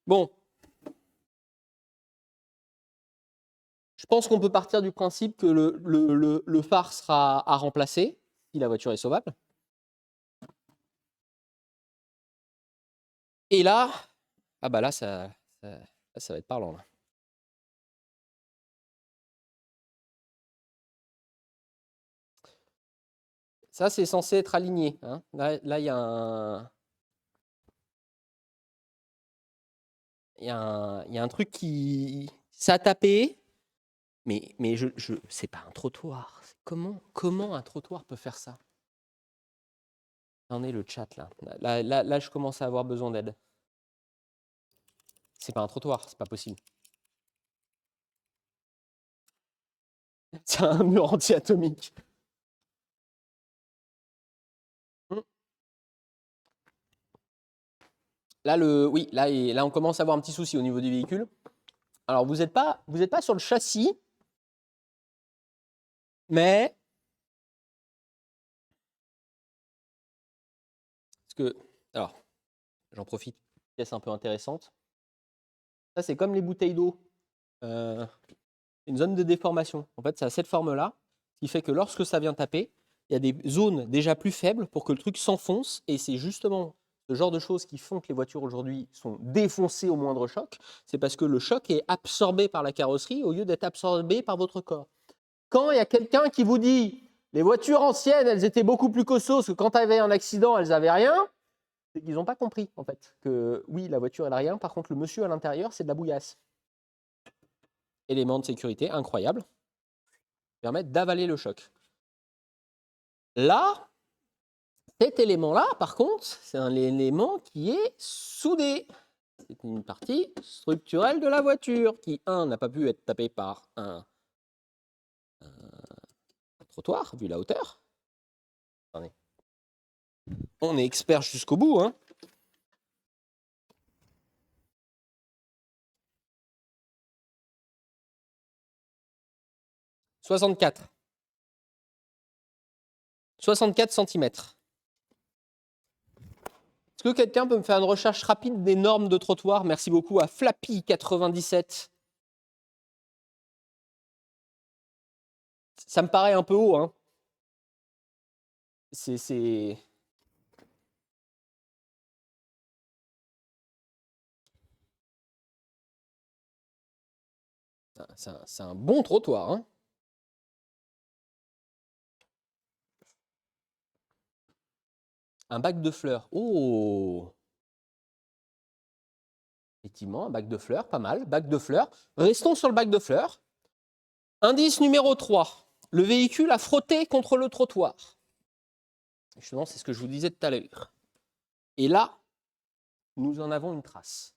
Bon. Je pense qu'on peut partir du principe que le phare sera à remplacer si la voiture est sauvable. Et là, ah bah là, ça va être parlant. Là. Ça, c'est censé être aligné. Hein. Là, il y a un... Il y a un truc qui... Ça a tapé, mais c'est pas un trottoir. Comment un trottoir peut faire ça? J'en ai le chat, là. Là, je commence à avoir besoin d'aide. C'est pas un trottoir, c'est pas possible. C'est un mur anti-atomique. Là, oui, là, on commence à avoir un petit souci au niveau du véhicule. Alors, vous n'êtes pas sur le châssis, mais parce que, alors, j'en profite, pièce un peu intéressante. Ça, c'est comme les bouteilles d'eau. Une zone de déformation. En fait, ça a cette forme-là, qui fait que lorsque ça vient taper, il y a des zones déjà plus faibles pour que le truc s'enfonce. Et c'est justement ce genre de choses qui font que les voitures aujourd'hui sont défoncées au moindre choc. C'est parce que le choc est absorbé par la carrosserie au lieu d'être absorbé par votre corps. Quand il y a quelqu'un qui vous dit les voitures anciennes, elles étaient beaucoup plus costaudes, parce que quand tu avais un accident, elles n'avaient rien, c'est qu'ils n'ont pas compris, en fait, que oui, la voiture, elle n'a rien. Par contre, le monsieur à l'intérieur, c'est de la bouillasse. Élément de sécurité incroyable. Permettre d'avaler le choc. Là, cet élément-là, par contre, c'est un élément qui est soudé. C'est une partie structurelle de la voiture qui, n'a pas pu être tapé par un trottoir, vu la hauteur. Attendez. On est expert jusqu'au bout, hein. « 64 cm. Est-ce que quelqu'un peut me faire une recherche rapide des normes de trottoir? Merci beaucoup à Flappy97. Ça me paraît un peu haut, hein. C'est... C'est un bon trottoir, hein. Un bac de fleurs. Oh! Effectivement, un bac de fleurs, pas mal. Bac de fleurs. Restons sur le bac de fleurs. Indice numéro 3. Le véhicule a frotté contre le trottoir. Justement, c'est ce que je vous disais tout à l'heure. Et là, nous en avons une trace.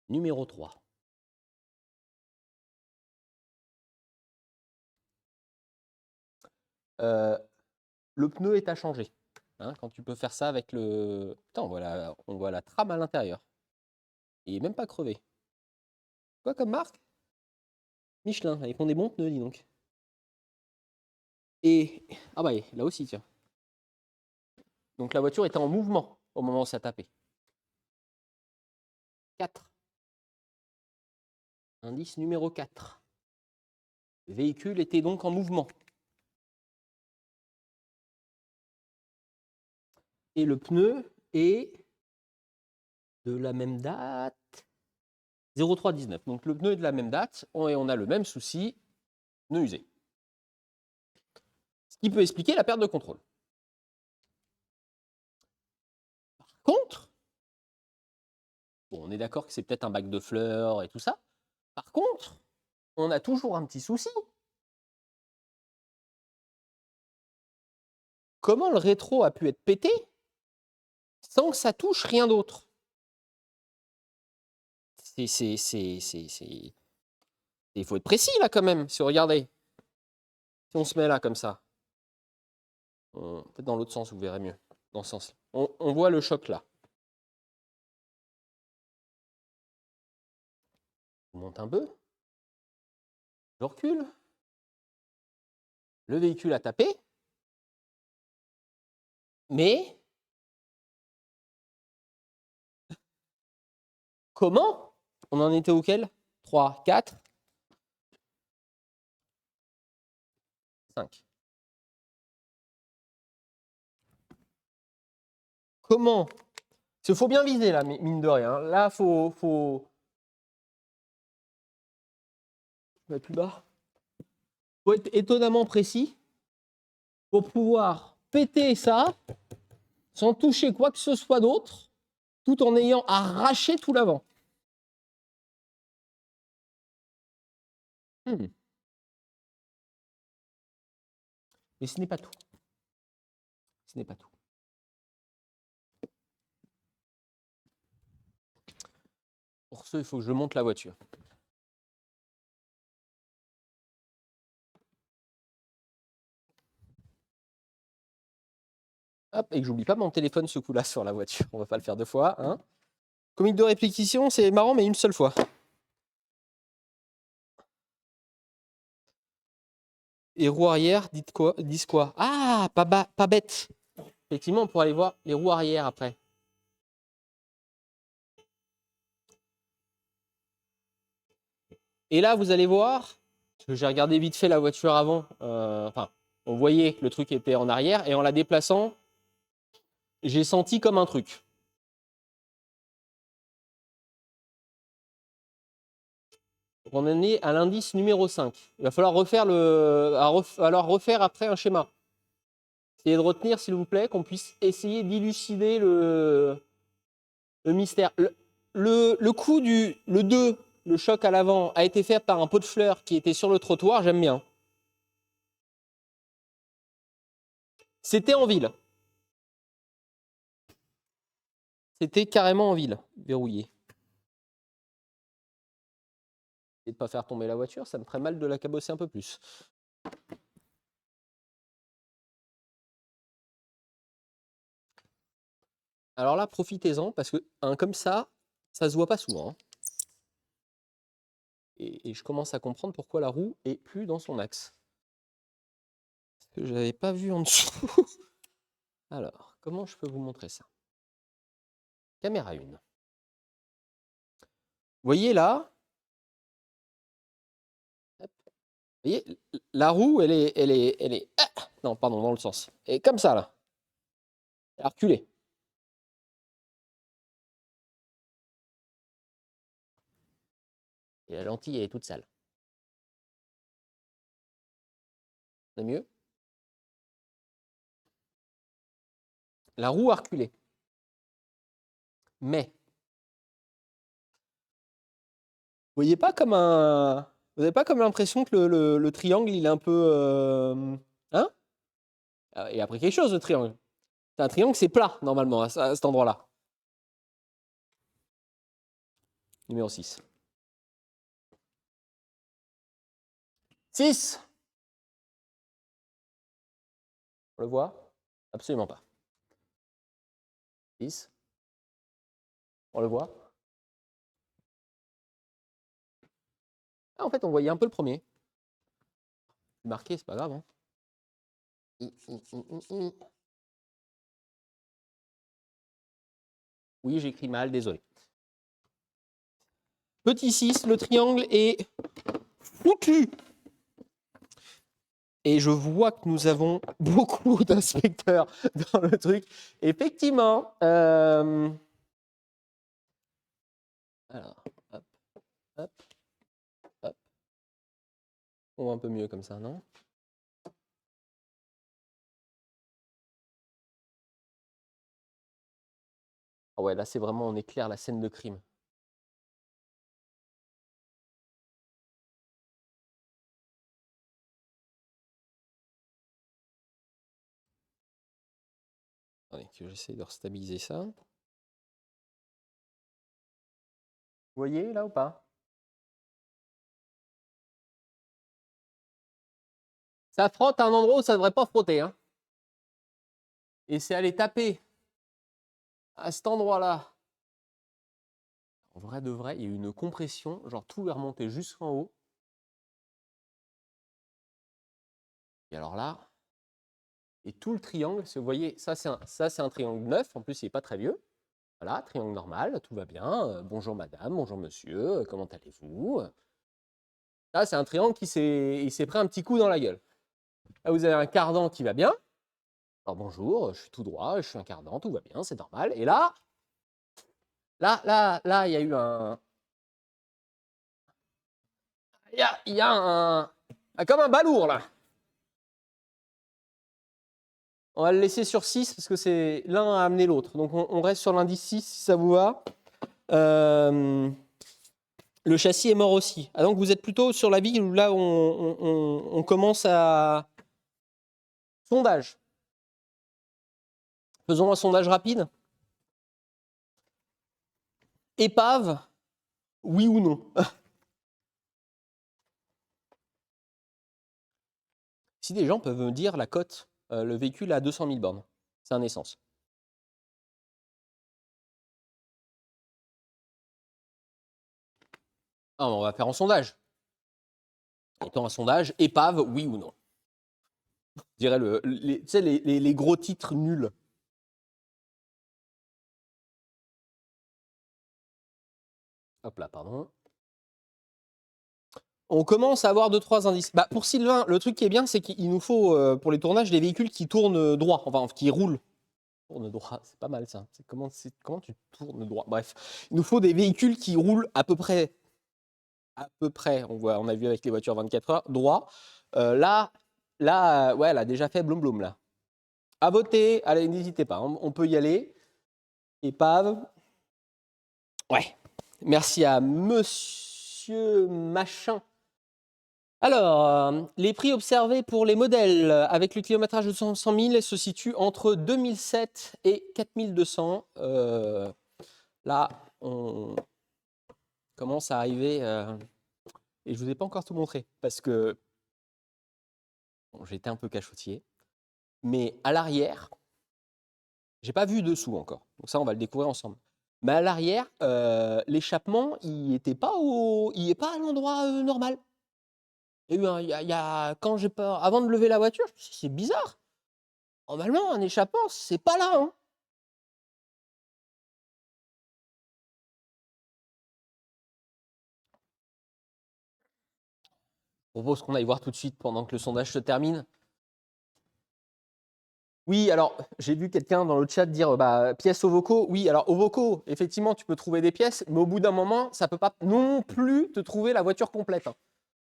Numéro 3. Le pneu est à changer. Hein, quand tu peux faire ça avec le... Putain, on voit la trame à l'intérieur. Il n'est même pas crevé. Quoi comme marque? Michelin. Ils font des bons pneus, dis donc. Et ah bah là aussi, tiens. Donc la voiture était en mouvement au moment où ça tapait. 4. Indice numéro 4. Le véhicule était donc en mouvement. Et le pneu est de la même date. 03-19. Donc le pneu est de la même date et on a le même souci, pneu usé. Ce qui peut expliquer la perte de contrôle. Par contre, bon, on est d'accord que c'est peut-être un bac de fleurs et tout ça. Par contre, on a toujours un petit souci. Comment le rétro a pu être pété sans que ça touche rien d'autre? Il faut être précis là quand même, si vous regardez. Si on se met là comme ça. Peut-être dans l'autre sens, vous verrez mieux. Dans ce sens-là. On voit le choc là. Je monte un peu. Je recule. Le véhicule a tapé. Mais comment? On en était auquel? 3, 4, 5. Comment? Il faut bien viser là, mine de rien. Là, faut mettre plus bas. Faut être étonnamment précis pour pouvoir péter ça sans toucher quoi que ce soit d'autre, tout en ayant arraché tout l'avant. Mais ce n'est pas tout. Ce n'est pas tout. Pour ce, il faut que je monte la voiture. Hop, et que j'oublie pas mon téléphone ce coup-là sur la voiture. On va pas le faire deux fois. Hein. Comique de répétition, c'est marrant, mais une seule fois. Et roues arrière, disent quoi? Ah, pas bête. Effectivement, on pourra aller voir les roues arrière après. Et là, vous allez voir, parce que j'ai regardé vite fait la voiture avant, enfin, on voyait que le truc était en arrière, et en la déplaçant, j'ai senti comme un truc. On en est à l'indice numéro 5. Il va falloir refaire après un schéma. Essayez de retenir, s'il vous plaît, qu'on puisse essayer d'élucider le mystère. Le coup le 2, le choc à l'avant, a été fait par un pot de fleurs qui était sur le trottoir, j'aime bien. C'était en ville. C'était carrément en ville, verrouillé. Et de ne pas faire tomber la voiture, ça me ferait mal de la cabosser un peu plus. Alors là, profitez-en, parce que comme ça se voit pas souvent. Hein. Et je commence à comprendre pourquoi la roue est plus dans son axe. Parce que je n'avais pas vu en dessous. Alors, comment je peux vous montrer ça? Caméra 1. Vous voyez là? Vous voyez, la roue, elle est... Ah non, pardon, dans le sens. Elle est comme ça, là. Elle a reculé. Et la lentille, elle est toute sale. C'est mieux? La roue a reculé. Mais, vous voyez pas comme un... Vous n'avez pas comme l'impression que le triangle, il est un peu... Hein? Il a pris quelque chose, le triangle. C'est un triangle, c'est plat, normalement, à cet endroit-là. Numéro 6. 6. On le voit? Absolument pas. 6. On le voit? Ah, en fait, on voyait un peu le premier. Marqué, c'est pas grave. Hein. Oui, j'écris mal, désolé. Petit 6, le triangle est foutu. Et je vois que nous avons beaucoup d'inspecteurs dans le truc. Effectivement. Alors, hop, hop, hop. On voit un peu mieux comme ça, non? Ah ouais, là, c'est vraiment, on éclaire la scène de crime. Attendez, que j'essaie de restabiliser ça. Vous voyez, là, ou pas? Ça frotte à un endroit où ça ne devrait pas frotter, hein. Et c'est aller taper à cet endroit-là. En vrai de vrai, il y a eu une compression, genre tout est remonté jusqu'en haut. Et alors là, et tout le triangle, si vous voyez, ça c'est un triangle neuf, en plus il n'est pas très vieux. Voilà, triangle normal, tout va bien. Bonjour madame, bonjour monsieur, comment allez-vous? Là, c'est un triangle qui s'est pris un petit coup dans la gueule. Là, vous avez un cardan qui va bien. Alors bonjour, je suis tout droit, je suis un cardan, tout va bien, c'est normal. Et là, il y a eu un... Il y a un... Comme un balourd, là. On va le laisser sur 6 parce que c'est l'un a amené l'autre. Donc on reste sur l'indice 6 si ça vous va. Le châssis est mort aussi. Ah, donc vous êtes plutôt sur la vie où là on commence à... Sondage. Faisons un sondage rapide. Épave, oui ou non? Si des gens peuvent me dire la cote, le véhicule a 200 000 bornes. C'est un essence. Ah, on va faire un sondage. Étant un sondage, épave, oui ou non? Je dirais tu sais, les gros titres nuls. Hop là, pardon. On commence à avoir 2-3 indices. Bah, pour Sylvain, le truc qui est bien, c'est qu'il nous faut, pour les tournages, des véhicules qui tournent droit, enfin, qui roulent. Tourne droit, c'est pas mal ça. Comment tu tournes droit? Bref, il nous faut des véhicules qui roulent à peu près. On a vu avec les voitures 24 heures, droit. Ouais, elle a déjà fait bloum bloum là. À voter, allez, n'hésitez pas, on peut y aller. Épave. Ouais. Merci à monsieur Machin. Alors, les prix observés pour les modèles avec le kilométrage de 100 000 se situent entre 2007 et 4200. Là, on commence à arriver. Et je ne vous ai pas encore tout montré parce que bon, j'étais un peu cachotier. Mais à l'arrière, j'ai pas vu dessous encore. Donc ça, on va le découvrir ensemble. Mais à l'arrière, l'échappement, il n'est pas, pas à l'endroit normal. Quand j'ai peur, avant de lever la voiture, je me suis dit, c'est bizarre. Normalement, un échappement, c'est pas là. Hein. Je propose qu'on aille voir tout de suite pendant que le sondage se termine. Oui, alors j'ai vu quelqu'un dans le chat dire pièces au vocaux. Oui, alors au vocaux, effectivement, tu peux trouver des pièces, mais au bout d'un moment, ça ne peut pas non plus te trouver la voiture complète. Hein.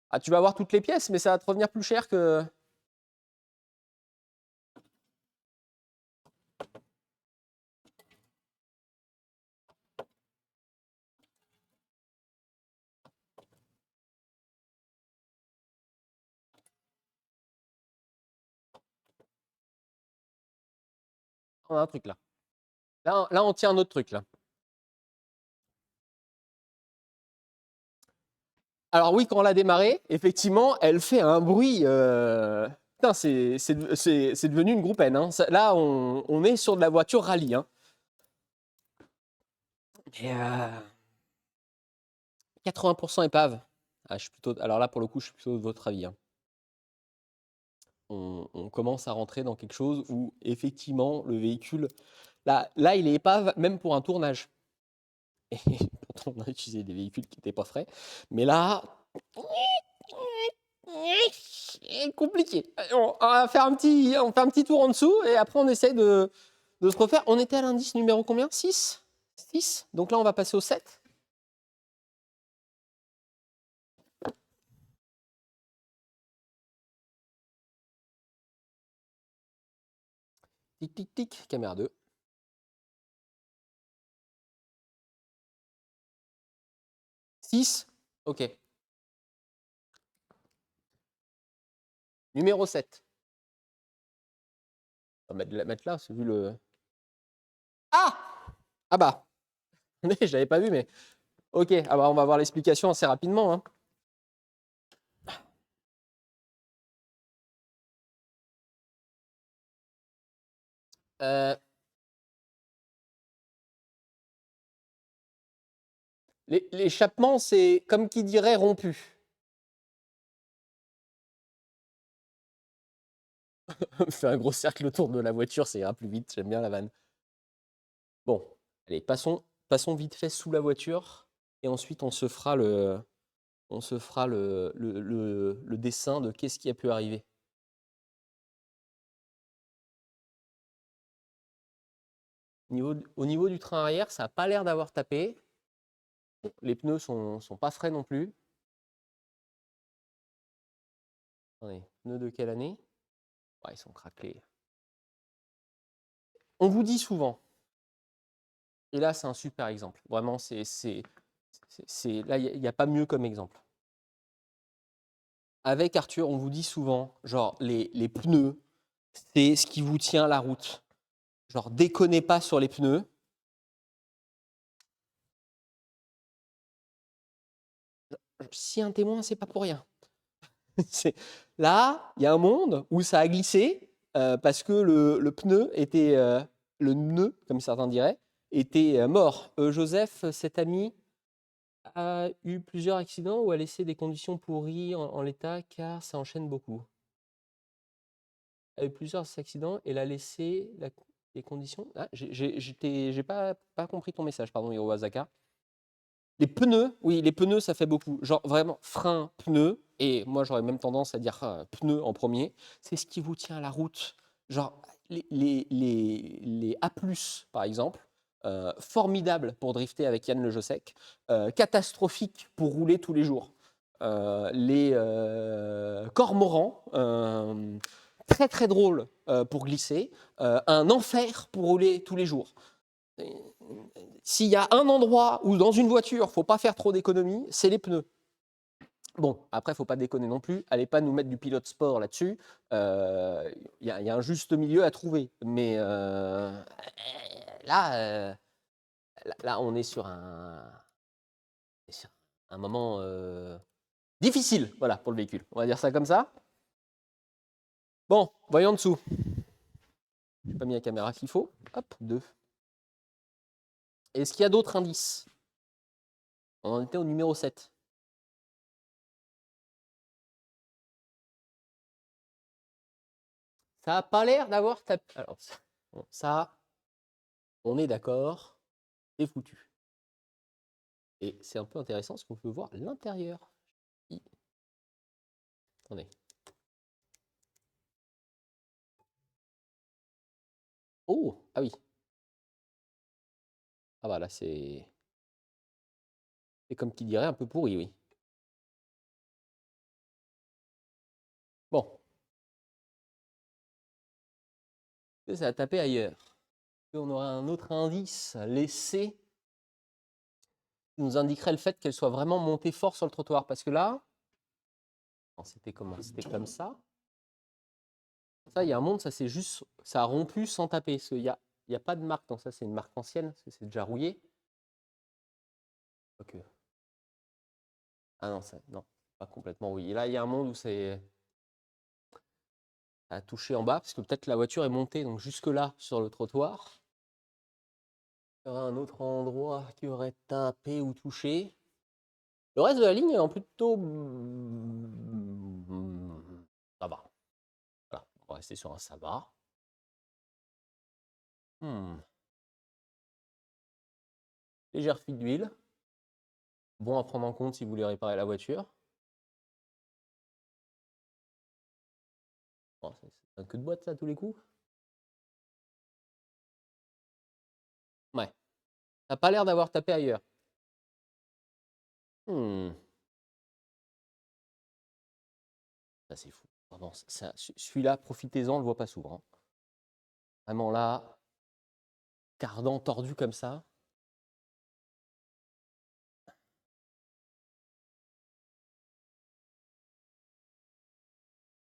Ah, tu vas avoir toutes les pièces, mais ça va te revenir plus cher que. On a un truc là. Là, on tient un autre truc là. Alors oui, quand on l'a démarré, effectivement, elle fait un bruit. Putain, c'est devenu une groupe-N. Hein. Là, on est sur de la voiture rallye. Hein. Mais 80% épave. Ah, alors là, pour le coup, je suis plutôt de votre avis. Hein. on commence à rentrer dans quelque chose où effectivement le véhicule, là il est pas même pour un tournage. Et pourtant on a utilisé des véhicules qui n'étaient pas frais, mais là, compliqué. On va faire on fait un petit tour en dessous et après on essaye de se refaire. On était à l'indice numéro combien? 6? 6. Donc là on va passer au 7. Tic tic tic, caméra 2. 6. Ok. Numéro 7. On va mettre là, c'est vu le... Ah! Ah bah, je l'avais pas vu, mais... Ok, ah bah on va voir l'explication assez rapidement. Hein. L'échappement, c'est comme qui dirait rompu. Faire un gros cercle autour de la voiture, ça ira plus vite. J'aime bien la vanne. Bon, allez, passons vite fait sous la voiture. Et ensuite, on se fera le dessin de qu'est-ce qui a pu arriver. Au niveau du train arrière, ça n'a pas l'air d'avoir tapé. Bon, les pneus sont pas frais non plus. Attendez, pneus de quelle année? Ouais, ils sont craquelés. On vous dit souvent, et là c'est un super exemple, vraiment, là il n'y a pas mieux comme exemple. Avec Arthur, on vous dit souvent, genre les pneus, c'est ce qui vous tient la route. Genre déconnez pas sur les pneus. Si un témoin, c'est pas pour rien. Là, il y a un monde où ça a glissé parce que le pneu était, le nœud, comme certains diraient, était mort. Joseph, cet ami, a eu plusieurs accidents ou a laissé des conditions pourries en l'état car ça enchaîne beaucoup. A eu plusieurs accidents et l'a laissé les conditions. Ah, j'ai pas compris ton message, pardon, Hiroazaka. Les pneus, oui, les pneus, ça fait beaucoup. Genre vraiment, frein, pneus, et moi j'aurais même tendance à dire pneus en premier, c'est ce qui vous tient à la route. Genre les A+, par exemple, formidable pour drifter avec Yann Le Jossec, catastrophique pour rouler tous les jours. Les cormorans, très très drôle pour glisser, un enfer pour rouler tous les jours. S'il y a un endroit où dans une voiture, il ne faut pas faire trop d'économies, c'est les pneus. Bon, après, il ne faut pas déconner non plus. Allez pas nous mettre du pilote sport là-dessus. Il y a un juste milieu à trouver. Mais là, on est sur un moment difficile, voilà, pour le véhicule. On va dire ça comme ça. Bon, voyons en dessous. Je n'ai pas mis la caméra qu'il faut. Hop, 2. Est-ce qu'il y a d'autres indices? On en était au numéro 7. Ça n'a pas l'air d'avoir tapé. Alors, ça, on est d'accord, c'est foutu. Et c'est un peu intéressant parce qu'on peut voir l'intérieur. Attendez. Oh, ah oui. Ah bah là, c'est comme qui dirait un peu pourri, oui. Bon. Ça a tapé ailleurs. On aura un autre indice laissé qui nous indiquerait le fait qu'elle soit vraiment montée fort sur le trottoir. Parce que là, c'était comment? C'était comme ça. Ça, il y a un monde, ça c'est juste, ça a rompu sans taper. Parce qu'il y a pas de marque. Donc ça, c'est une marque ancienne, parce que c'est déjà rouillé. Ok. Ah non, non, pas complètement rouillé. Et là, il y a un monde où c'est a touché en bas, parce que peut-être la voiture est montée donc jusque-là sur le trottoir. Il y aura un autre endroit qui aurait tapé ou touché. Le reste de la ligne est en plutôt... Ça va. Voilà. rester sur un ça va. Légère fuite d'huile. Bon à prendre en compte si vous voulez réparer la voiture. Bon, c'est un queue de boîte, ça, à tous les coups. Ouais. Ça n'a pas l'air d'avoir tapé ailleurs. Ça, c'est fou. Vraiment, celui-là, profitez-en, on le voit pas souvent. Vraiment là, cardan tordu comme ça.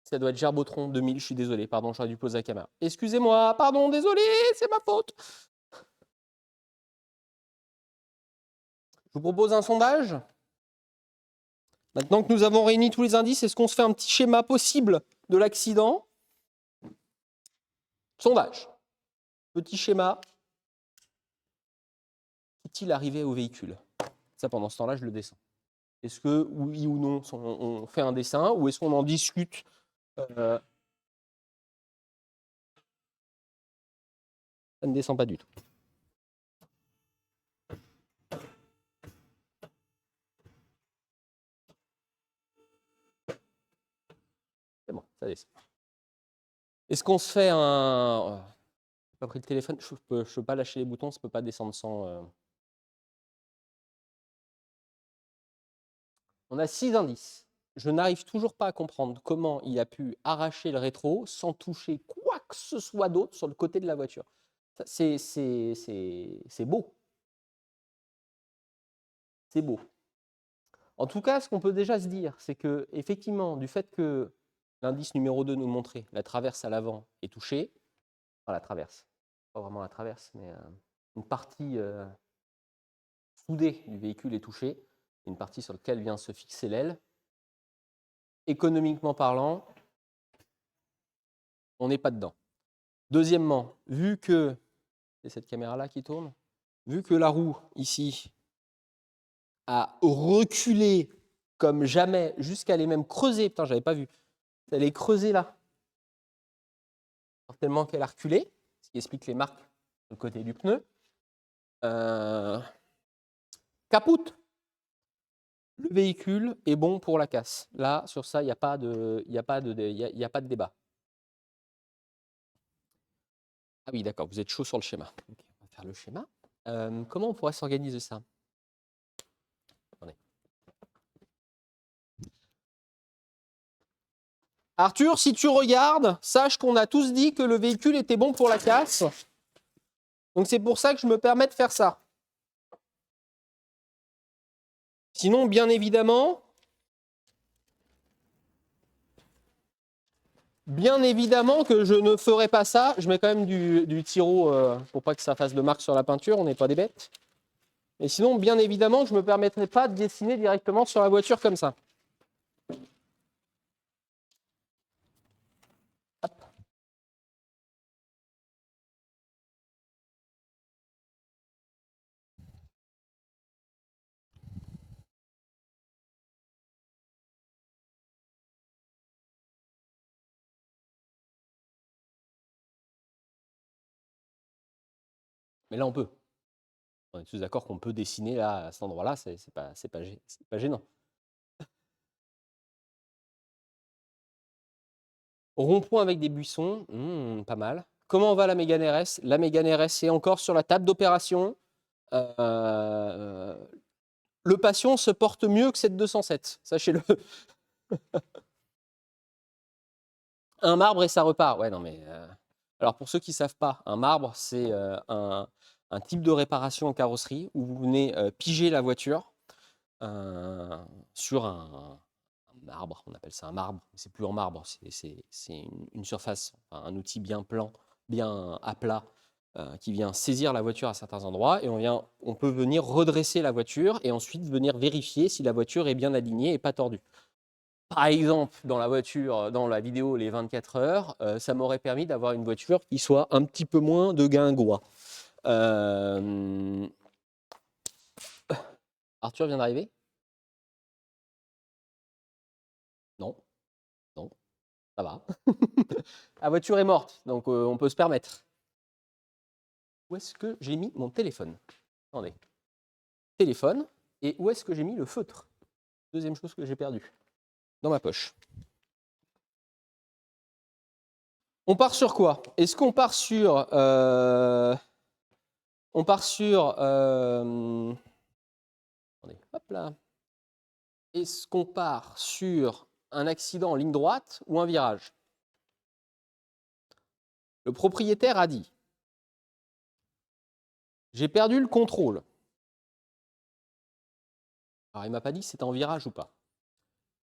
Ça doit être Gerbotron 2000, je suis désolé, pardon, j'aurais dû poser la caméra. Excusez-moi, pardon, désolé, c'est ma faute. Je vous propose un sondage. Maintenant que nous avons réuni tous les indices, est-ce qu'on se fait un petit schéma possible de l'accident? Sondage. Petit schéma. Est-il arrivé au véhicule? Ça, pendant ce temps-là, je le descends. Est-ce que, oui ou non, on fait un dessin ou est-ce qu'on en discute Ça ne descend pas du tout. C'est bon, ça descend. Est-ce qu'on se fait un... J'ai pas pris le téléphone, je peux pas lâcher les boutons, ça ne peut pas descendre sans... On a 6 indices. Je n'arrive toujours pas à comprendre comment il a pu arracher le rétro sans toucher quoi que ce soit d'autre sur le côté de la voiture. C'est beau. C'est beau. En tout cas, ce qu'on peut déjà se dire, c'est que effectivement, du fait que l'indice numéro 2 nous montrait la traverse à l'avant est touchée, enfin la traverse, pas vraiment la traverse, mais une partie soudée du véhicule est touchée, une partie sur laquelle vient se fixer l'aile. Économiquement parlant, on n'est pas dedans. Deuxièmement, vu que, c'est cette caméra-là qui tourne, vu que la roue, ici, a reculé comme jamais, jusqu'à aller même creuser, putain, j'avais pas vu, elle est creusée là, tellement qu'elle a reculé, ce qui explique les marques sur le côté du pneu. Capoute. Le véhicule est bon pour la casse. Là, sur ça, il n'y a pas de débat. Ah oui, d'accord, vous êtes chaud sur le schéma. Okay, on va faire le schéma. Comment on pourrait s'organiser ça? Attendez. Arthur, si tu regardes, sache qu'on a tous dit que le véhicule était bon pour la casse. Donc c'est pour ça que je me permets de faire ça. Sinon, bien évidemment, que je ne ferai pas ça. Je mets quand même du tiro pour pas que ça fasse de marque sur la peinture, on n'est pas des bêtes. Et sinon, bien évidemment, je ne me permettrai pas de dessiner directement sur la voiture comme ça. Hop. Mais là, on peut. On est tous d'accord qu'on peut dessiner là, à cet endroit-là, c'est pas gênant. Rond-point avec des buissons, pas mal. Comment va la Mégane RS? La Mégane RS est encore sur la table d'opération. Le Passion se porte mieux que cette 207, sachez-le. Un marbre et ça repart. Ouais, non mais... Alors pour ceux qui ne savent pas, un marbre, c'est un type de réparation en carrosserie où vous venez piger la voiture sur un marbre, on appelle ça un marbre, mais c'est plus en marbre, c'est une surface, enfin, un outil bien plan, bien à plat, qui vient saisir la voiture à certains endroits et on peut venir redresser la voiture et ensuite venir vérifier si la voiture est bien alignée et pas tordue. Par exemple, dans la voiture, dans la vidéo Les 24 heures, ça m'aurait permis d'avoir une voiture qui soit un petit peu moins de guingois. Arthur vient d'arriver? Non, non. Ça va. La voiture est morte, donc on peut se permettre. Où est-ce que j'ai mis mon téléphone? Attendez. Téléphone. Et où est-ce que j'ai mis le feutre? Deuxième chose que j'ai perdue. Dans ma poche. On part sur quoi? Est-ce qu'on part sur... on part sur... attendez, hop là. Est-ce qu'on part sur un accident en ligne droite ou un virage? Le propriétaire a dit: j'ai perdu le contrôle. Alors, il ne m'a pas dit si c'était en virage ou pas.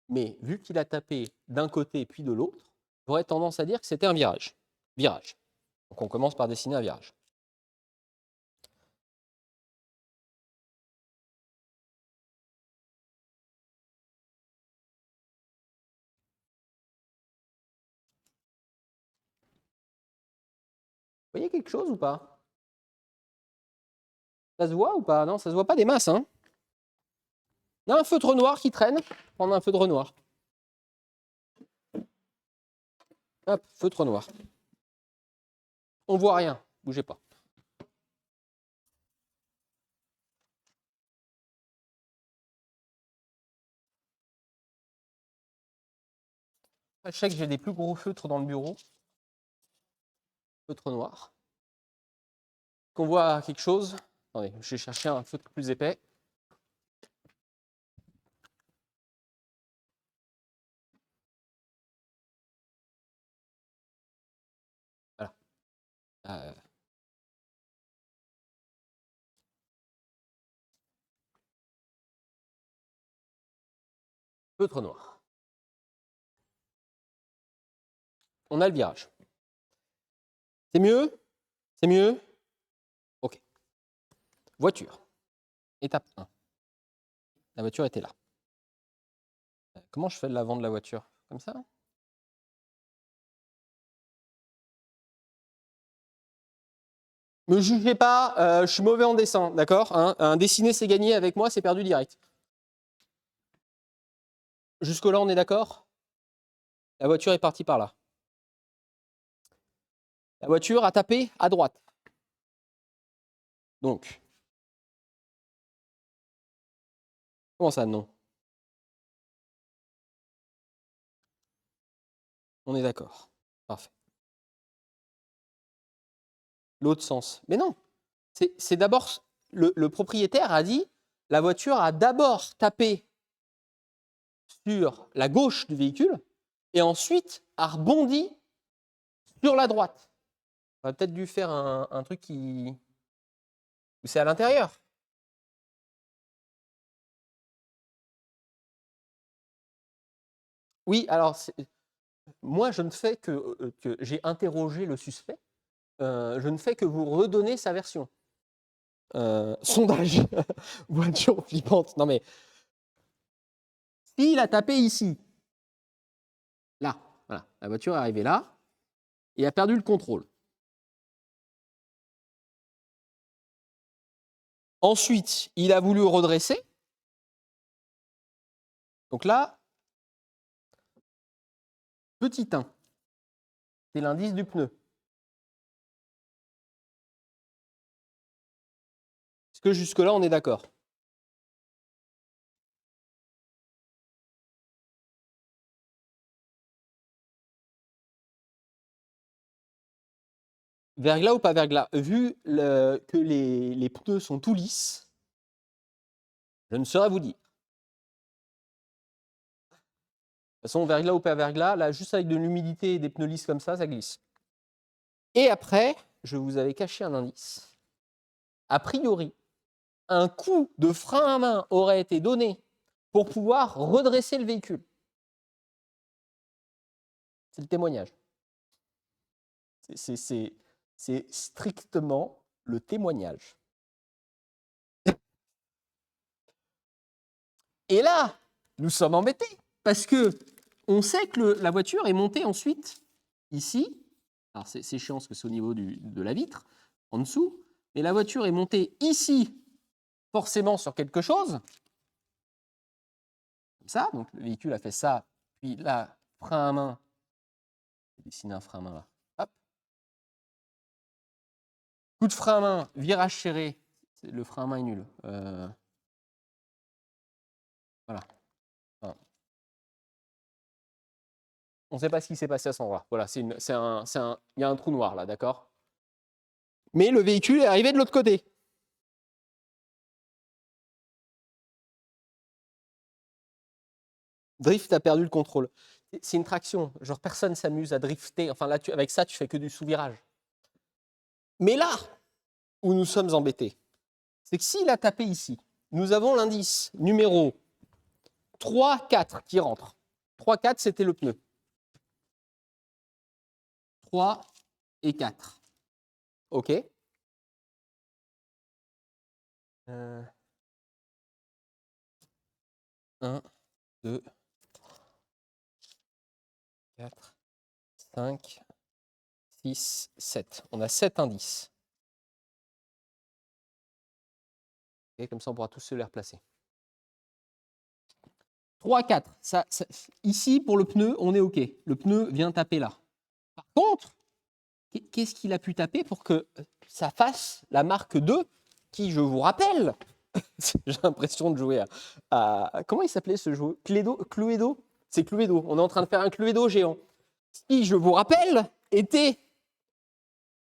Mais vu qu'il a tapé d'un côté puis de l'autre, j'aurais tendance à dire que c'était un virage. Virage. Donc on commence par dessiner un virage. Vous voyez quelque chose ou pas? Ça se voit ou pas? Non, ça se voit pas des masses, hein? Il y a un feutre noir qui traîne. Prendre un feutre noir. Hop, feutre noir. On voit rien. Bougez pas. Je sais que j'ai des plus gros feutres dans le bureau. Feutre noir. Qu'on voit quelque chose. Attendez, je vais chercher un feutre plus épais. Voilà. Feutre noir. On a le virage. C'est mieux? C'est mieux? Ok. Voiture. Étape 1. La voiture était là. Comment je fais l'avant de la voiture? Comme ça? Me jugez pas, je suis mauvais en dessin, d'accord, hein? Un dessiné, c'est gagné, avec moi, c'est perdu direct. Jusque-là, on est d'accord? La voiture est partie par là. La voiture a tapé à droite. Donc, comment ça, non? On est d'accord. Parfait. L'autre sens. Mais non, c'est d'abord, le propriétaire a dit, la voiture a d'abord tapé sur la gauche du véhicule et ensuite a rebondi sur la droite. On a peut-être dû faire un truc qui... C'est à l'intérieur. Oui, alors, moi, je ne fais que j'ai interrogé le suspect. Je ne fais que vous redonner sa version. Sondage. Voiture flippante. Non, mais s'il a tapé ici, là, voilà, la voiture est arrivée là, et a perdu le contrôle. Ensuite, il a voulu redresser. Donc là, petit 1, c'est l'indice du pneu. Est-ce que jusque-là, on est d'accord? Verglas ou pas verglas? Vu que les pneus sont tout lisses, je ne saurais vous dire. De toute façon, verglas ou pas verglas, là, juste avec de l'humidité et des pneus lisses comme ça glisse. Et après, je vous avais caché un indice. A priori, un coup de frein à main aurait été donné pour pouvoir redresser le véhicule. C'est le témoignage. C'est strictement le témoignage. Et là, nous sommes embêtés parce que on sait que la voiture est montée ensuite ici. Alors c'est chiant parce que c'est au niveau de la vitre, en dessous. Mais la voiture est montée ici, forcément sur quelque chose. Comme ça, donc le véhicule a fait ça, puis là, frein à main, dessiner un frein à main là. Hop. Coup de frein à main, virage serré. Le frein à main est nul. Voilà. On ne sait pas ce qui s'est passé à cet endroit. Voilà, il y a un trou noir là, d'accord? Mais le véhicule est arrivé de l'autre côté. Drift a perdu le contrôle. C'est une traction. Genre, personne s'amuse à drifter. Enfin, là, avec ça, tu fais que du sous-virage. Mais là où nous sommes embêtés, c'est que s'il a tapé ici, nous avons l'indice numéro 3, 4 qui rentre. 3, 4, c'était le pneu. 3 et 4. OK. 1, 2, 4, 5, 6, 7. On a 7 indices. Et comme ça, on pourra tous se les replacer. 3, 4. Ici, pour le pneu, on est OK. Le pneu vient taper là. Par contre, qu'est-ce qu'il a pu taper pour que ça fasse la marque 2 qui, je vous rappelle, j'ai l'impression de jouer à comment il s'appelait ce jeu? Cluedo? C'est Cluedo. On est en train de faire un Cluedo géant. Qui, je vous rappelle, était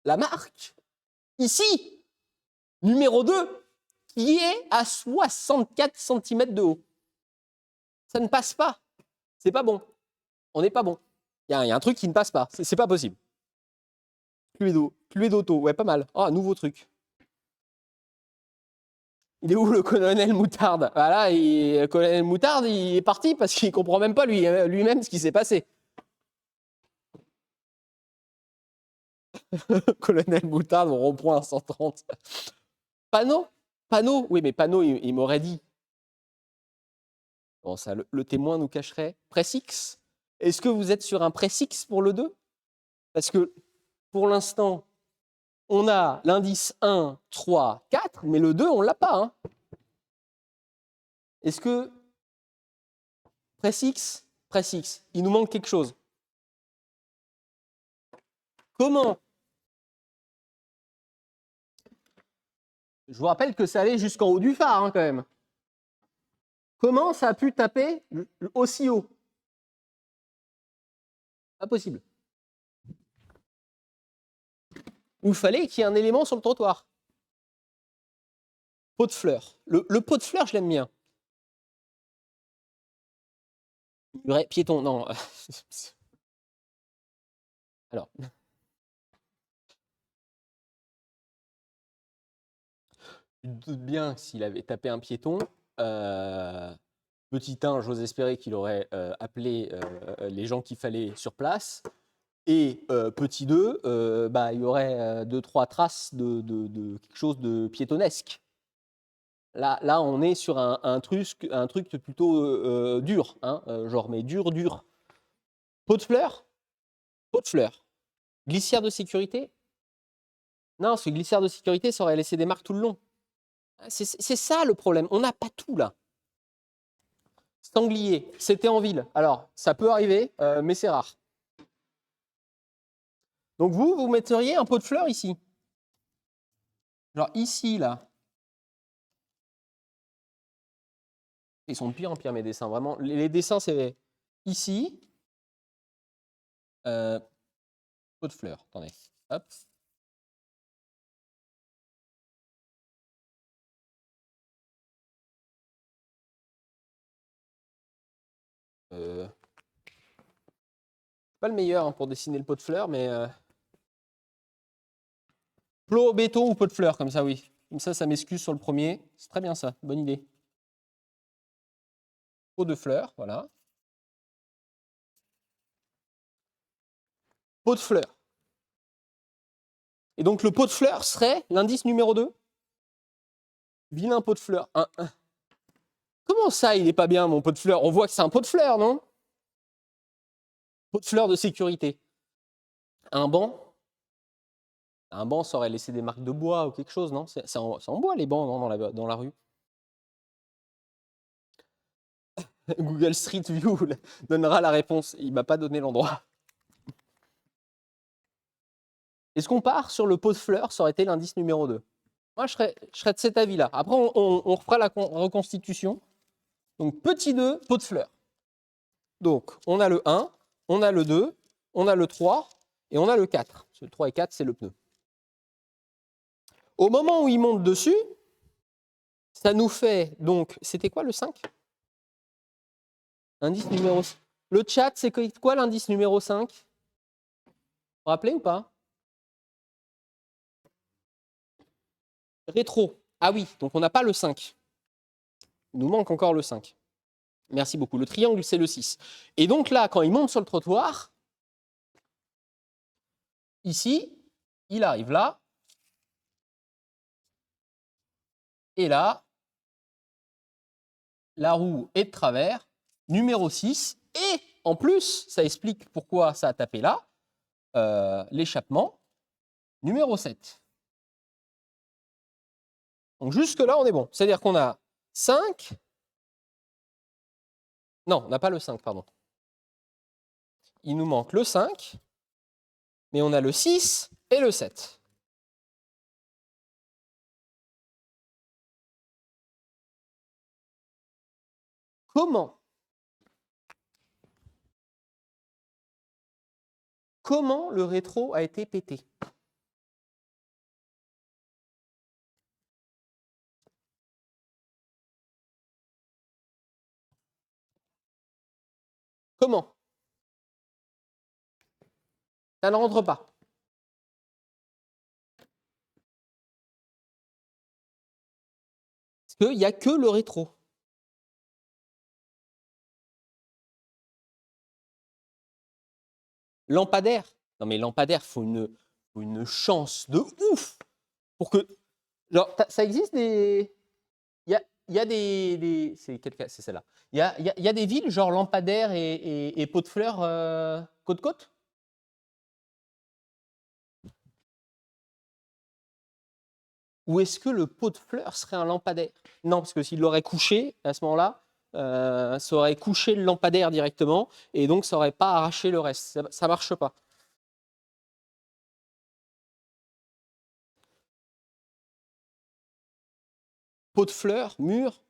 la marque ici, numéro 2, qui est à 64 cm de haut. Ça ne passe pas. C'est pas bon. On n'est pas bon. Il y a un truc qui ne passe pas. C'est pas possible. Cluedo, ouais, pas mal. Ah, nouveau truc. Il est où le colonel Moutarde? Voilà, le colonel Moutarde, il est parti parce qu'il ne comprend même pas lui-même ce qui s'est passé. Colonel Moutarde, on reprend à 130. Panneau? Oui, mais Panneau, il m'aurait dit. Bon, ça, le témoin nous cacherait. Précix? Est-ce que vous êtes sur un précix pour le 2? Parce que pour l'instant, on a l'indice 1, 3, 4, mais le 2, on ne l'a pas. Hein. Est-ce que précix? Il nous manque quelque chose. Comment? Je vous rappelle que ça allait jusqu'en haut du phare, hein, quand même. Comment ça a pu taper aussi haut? Pas possible. Ou il fallait qu'il y ait un élément sur le trottoir. Pot de fleurs. Le pot de fleurs, je l'aime bien. Piéton, non. Alors. Tu te doutes bien que s'il avait tapé un piéton, petit 1, j'ose espérer qu'il aurait appelé les gens qu'il fallait sur place. Et petit 2, il y aurait 2-3 traces de quelque chose de piétonnesque. Là, on est sur un truc plutôt dur, hein, genre, mais dur. Pot de fleurs? Pot de fleurs. Glissière de sécurité? Non, parce que glissière de sécurité, ça aurait laissé des marques tout le long. C'est ça le problème. On n'a pas tout là. Sanglier, c'était en ville. Alors, ça peut arriver, mais c'est rare. Donc vous metteriez un pot de fleurs ici. Genre ici, là. Ils sont de pire en pire, mes dessins. Vraiment, les dessins, c'est ici. Pot de fleurs. Attendez. Hop. Pas le meilleur hein, pour dessiner le pot de fleurs, mais plot, béton ou pot de fleurs, comme ça, oui. Comme ça m'excuse sur le premier. C'est très bien ça, bonne idée. Pot de fleurs, voilà. Pot de fleurs. Et donc le pot de fleurs serait l'indice numéro 2. Vilain pot de fleurs. Comment ça, il n'est pas bien, mon pot de fleurs? On voit que c'est un pot de fleurs, non? Pot de fleurs de sécurité. Un banc? Un banc, ça aurait laissé des marques de bois ou quelque chose, non? C'est en bois, les bancs, non, dans la rue. Google Street View donnera la réponse. Il ne m'a pas donné l'endroit. Est-ce qu'on part sur le pot de fleurs? Ça aurait été l'indice numéro 2. Moi, je serais de cet avis-là. Après, on refera la reconstitution. Donc, petit 2, pot de fleurs. Donc, on a le 1, on a le 2, on a le 3 et on a le 4. Le 3 et 4, c'est le pneu. Au moment où il monte dessus, ça nous fait donc, c'était quoi le 5? Indice numéro 5. Le chat, c'est quoi l'indice numéro 5? Vous vous rappelez ou pas? Rétro. Ah oui, donc on n'a pas le 5. Il nous manque encore le 5. Merci beaucoup. Le triangle, c'est le 6. Et donc là, quand il monte sur le trottoir, ici, il arrive là. Et là, la roue est de travers, numéro 6. Et en plus, ça explique pourquoi ça a tapé là, l'échappement, numéro 7. Donc jusque-là, on est bon. C'est-à-dire qu'on a 5. Non, on n'a pas le 5, pardon. Il nous manque le 5, mais on a le 6 et le 7. Comment le rétro a été pété? Comment? Ça ne rentre pas. Parce qu'il n'y a que le rétro. Lampadaire. Non mais lampadaire, faut une chance de ouf pour que. Genre, ça existe des. Il y a des. C'est celle-là. Il y a des villes genre Lampadaire et Pot de Fleurs côte-côte? Ou est-ce que le pot de fleurs serait un lampadaire? Non, parce que s'il l'aurait couché, à ce moment-là, ça aurait couché le lampadaire directement, et donc ça n'aurait pas arraché le reste. Ça ne marche pas. Pot de fleurs, mur,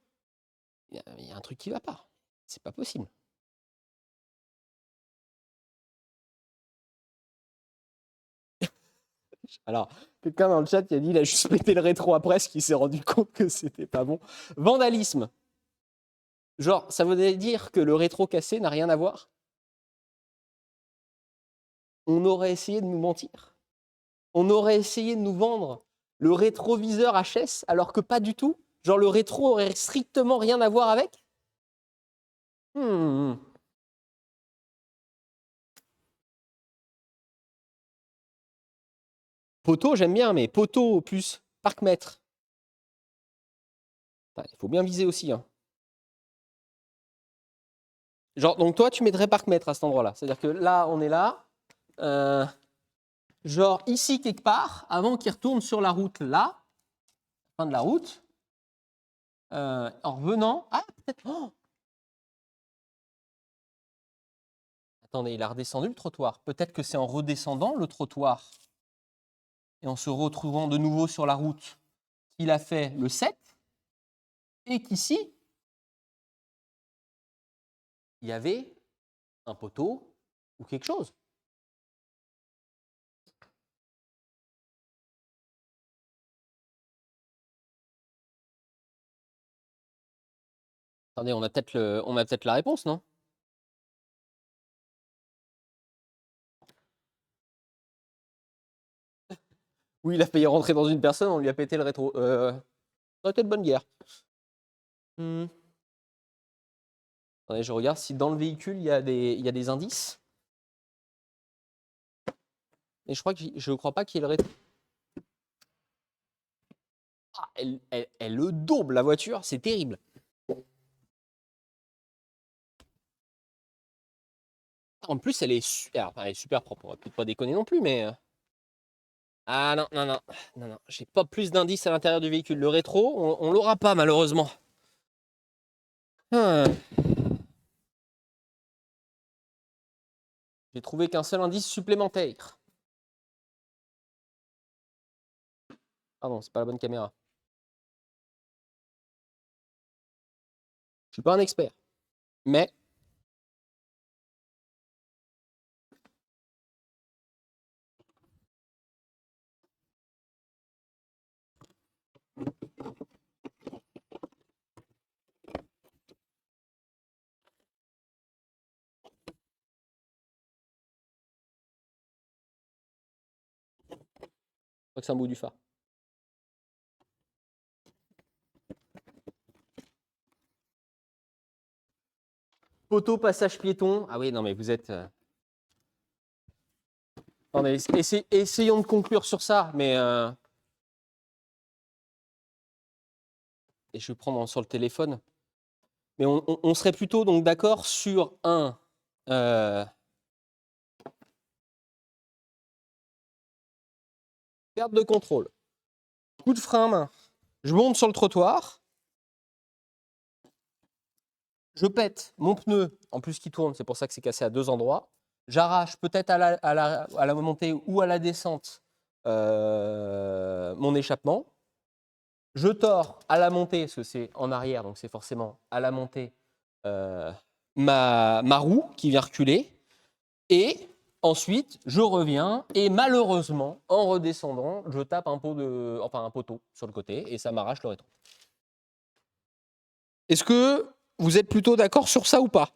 il y a un truc qui ne va pas. C'est pas possible. Alors, quelqu'un dans le chat qui a dit il a juste pété le rétro après, parce qu'il s'est rendu compte que c'était pas bon. Vandalisme. Genre, ça voudrait dire que le rétro cassé n'a rien à voir? On aurait essayé de nous mentir. On aurait essayé de nous vendre le rétroviseur HS, alors que pas du tout. Genre, le rétro aurait strictement rien à voir avec? Poteau, j'aime bien, mais poteau plus parc-mètre. Il faut bien viser aussi. Hein. Genre, donc toi, tu mettrais parc-mètre à cet endroit-là. C'est-à-dire que là, on est là. Genre, ici, quelque part, avant qu'il retourne sur la route là, fin de la route, en revenant. Ah, peut-être. Oh attendez, il a redescendu le trottoir. Peut-être que c'est en redescendant le trottoir et en se retrouvant de nouveau sur la route qu'il a fait le 7 et qu'ici, il y avait un poteau ou quelque chose. Attendez, on a peut-être la réponse, non? Oui, il a failli rentrer dans une personne, on lui a pété le rétro. Ça aurait été de bonne guerre. Attendez, je regarde si dans le véhicule, il y a des indices. Mais je crois pas qu'il y ait le rétro. Ah, elle le double, la voiture, c'est terrible. En plus, elle est super propre. On va peut-être pas déconner non plus, mais. Ah non, non, non, non, non. J'ai pas plus d'indices à l'intérieur du véhicule. Le rétro, on l'aura pas, malheureusement. J'ai trouvé qu'un seul indice supplémentaire. Pardon, c'est pas la bonne caméra. Je suis pas un expert, mais je crois que c'est un bout du phare. Poteau, passage piéton. Ah oui, non, mais vous êtes. Attendez, essayons de conclure sur ça, mais. Et je vais prendre sur le téléphone. Mais on serait plutôt donc d'accord sur un. Perte de contrôle. Coup de frein à main. Je monte sur le trottoir. Je pète mon pneu, en plus qui tourne, c'est pour ça que c'est cassé à 2 endroits. J'arrache peut-être à la montée ou à la descente mon échappement. Je tords à la montée, parce que c'est en arrière, donc c'est forcément à la montée, ma roue qui vient reculer. Et ensuite, je reviens et malheureusement, en redescendant, je tape un poteau sur le côté et ça m'arrache le rétro. Est-ce que vous êtes plutôt d'accord sur ça ou pas?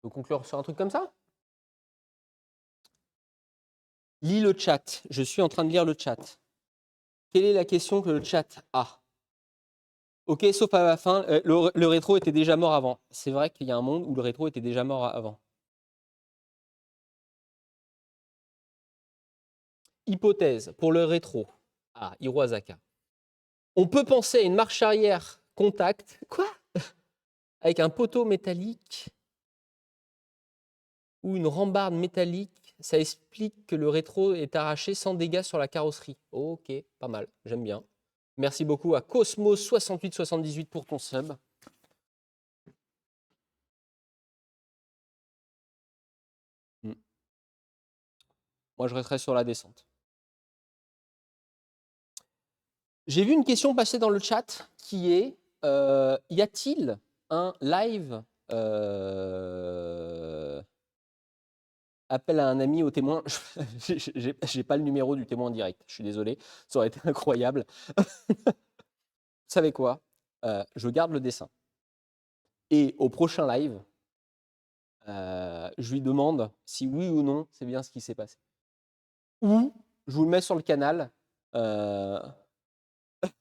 On peut conclure sur un truc comme ça? Lis le chat. Je suis en train de lire le chat. Quelle est la question que le chat a? Ok, sauf à la fin, le rétro était déjà mort avant. C'est vrai qu'il y a un monde où le rétro était déjà mort avant. Hypothèse pour le rétro. Ah, Hiroazaka. On peut penser à une marche arrière contact. Quoi? Avec un poteau métallique ou une rambarde métallique. Ça explique que le rétro est arraché sans dégâts sur la carrosserie. Ok, pas mal. J'aime bien. Merci beaucoup à Cosmos6878 pour ton sub. Moi, je resterai sur la descente. J'ai vu une question passer dans le chat qui est y a-t-il un live appel à un ami au témoin? J'ai pas le numéro du témoin en direct. Je suis désolé. Ça aurait été incroyable. Vous savez quoi? Je garde le dessin. Et au prochain live, je lui demande si oui ou non c'est bien ce qui s'est passé. Ou je vous le mets sur le canal.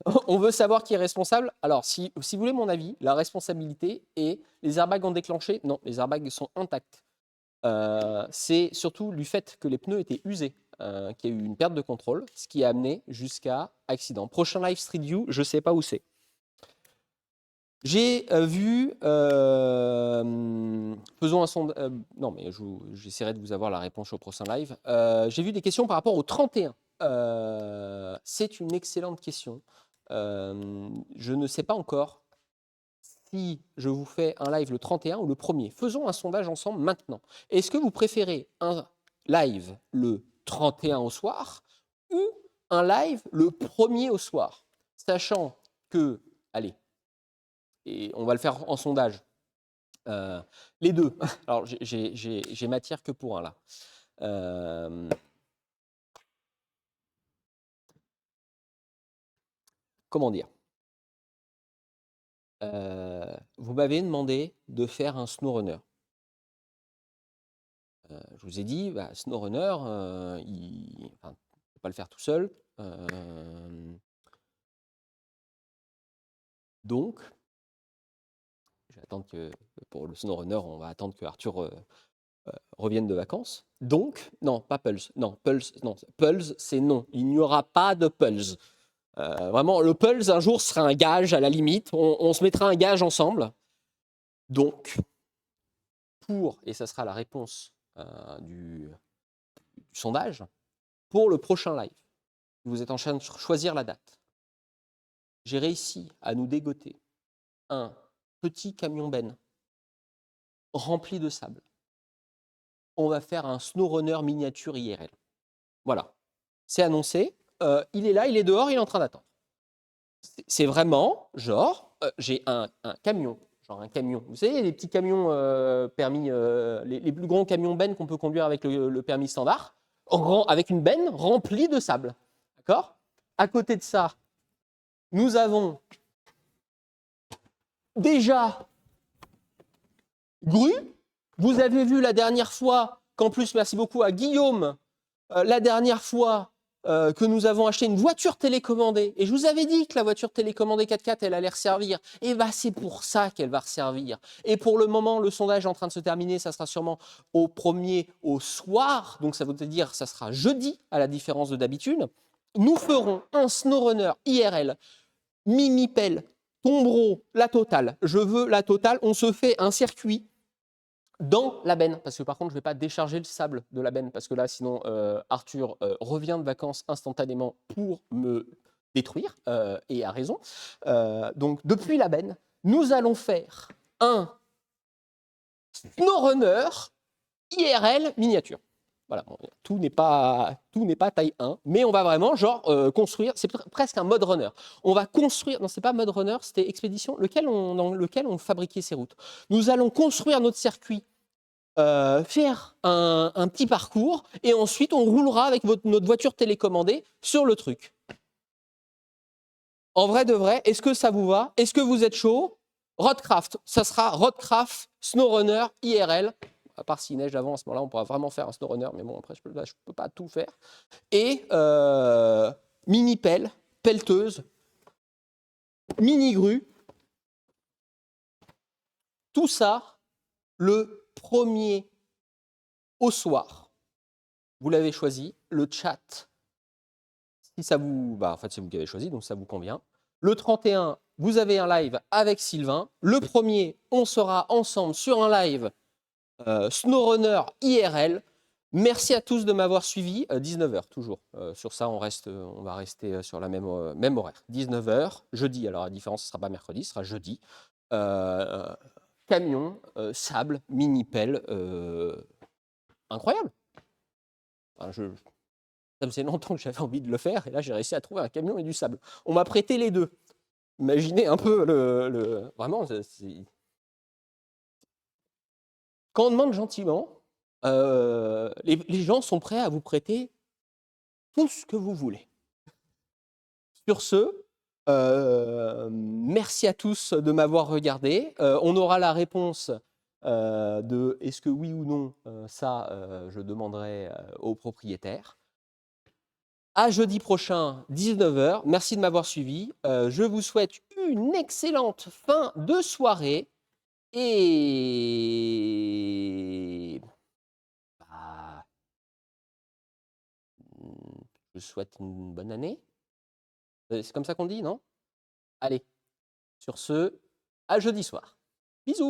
On veut savoir qui est responsable. Alors, si vous voulez mon avis, la responsabilité est les airbags ont déclenché. Non, les airbags sont intacts. C'est surtout du fait que les pneus étaient usés qu'il y a eu une perte de contrôle, ce qui a amené jusqu'à accident. Prochain live Street View, je ne sais pas où c'est. J'ai vu, faisons un sondage, non mais j'essaierai de vous avoir la réponse au prochain live. J'ai vu des questions par rapport au 31. C'est une excellente question. Je ne sais pas encore si je vous fais un live le 31 ou le 1er. Faisons un sondage ensemble maintenant. Est-ce que vous préférez un live le 31 au soir ou un live le 1er au soir? Sachant que, allez, et on va le faire en sondage. Les deux. Alors, j'ai matière que pour un là. Comment dire? Vous m'avez demandé de faire un SnowRunner. Je vous ai dit, bah, SnowRunner, il ne peut pas le faire tout seul. Donc, je vais attendre que pour le SnowRunner, on va attendre que Arthur revienne de vacances. Donc, non, pas Pulse. Non, Pulse, non. Pulse, c'est non. Il n'y aura pas de Pulse. Vraiment, le Pulse, un jour, sera un gage à la limite. On se mettra un gage ensemble. Donc, et ça sera la réponse du sondage, pour le prochain live, vous êtes en train de choisir la date. J'ai réussi à nous dégoter un petit camion benne rempli de sable. on va faire un SnowRunner miniature IRL. Voilà, c'est annoncé. Il est là, il est dehors, il est en train d'attendre. C'est vraiment genre, j'ai un camion, genre un camion. Vous savez, les petits camions permis, les plus grands camions benne qu'on peut conduire avec le permis standard, avec une benne remplie de sable. D'accord? À côté de ça, nous avons déjà Gru. Vous avez vu la dernière fois qu'en plus, merci beaucoup à Guillaume, la dernière fois que nous avons acheté une voiture télécommandée, et je vous avais dit que la voiture télécommandée 4x4, elle allait resservir, et bah c'est pour ça qu'elle va resservir. Et pour le moment, le sondage est en train de se terminer, ça sera sûrement au soir, donc ça veut dire ça sera jeudi, à la différence de d'habitude. Nous ferons un SnowRunner IRL, Mimipel, Tombreau, la totale. Je veux la totale. On se fait un circuit dans la benne, parce que par contre, je ne vais pas décharger le sable de la benne, parce que là, sinon, Arthur revient de vacances instantanément pour me détruire, et a raison. Donc, depuis la benne, nous allons faire un SnowRunner IRL miniature. Voilà, bon, tout n'est pas taille 1, mais on va vraiment genre construire, c'est presque un mode runner. On va construire, non, c'est pas mode runner, c'était expédition, dans lequel on fabriquait ces routes. Nous allons construire notre circuit, faire un petit parcours, et ensuite on roulera avec notre voiture télécommandée sur le truc. En vrai de vrai, est-ce que ça vous va? Est-ce que vous êtes chaud? Roadcraft, ça sera Roadcraft SnowRunner IRL. À part s'il neige avant, à ce moment-là, on pourra vraiment faire un SnowRunner, mais bon, après, je peux pas tout faire. Et mini-pelle, pelleteuse, mini-grue, tout ça, le 1er au soir. Vous l'avez choisi, le chat, si ça vous... Bah, en fait, c'est vous qui avez choisi, donc ça vous convient. Le 31, vous avez un live avec Sylvain. Le 1er, on sera ensemble sur un live SnowRunner IRL. Merci à tous de m'avoir suivi. 19h toujours. Sur ça, on va rester sur la même horaire. 19h, jeudi. Alors, la différence, ce ne sera pas mercredi, ce sera jeudi. Camion, sable, mini-pelle. Incroyable. Enfin, ça faisait longtemps que j'avais envie de le faire. Et là, j'ai réussi à trouver un camion et du sable. On m'a prêté les deux. Imaginez un peu Vraiment, quand on demande gentiment, les gens sont prêts à vous prêter tout ce que vous voulez. Sur ce, merci à tous de m'avoir regardé. On aura la réponse de est-ce que oui ou non, je demanderai au propriétaire. À jeudi prochain, 19h. Merci de m'avoir suivi. Je vous souhaite une excellente fin de soirée. Et bah, je vous souhaite une bonne année. C'est comme ça qu'on dit, non? Allez, sur ce, à jeudi soir. Bisous.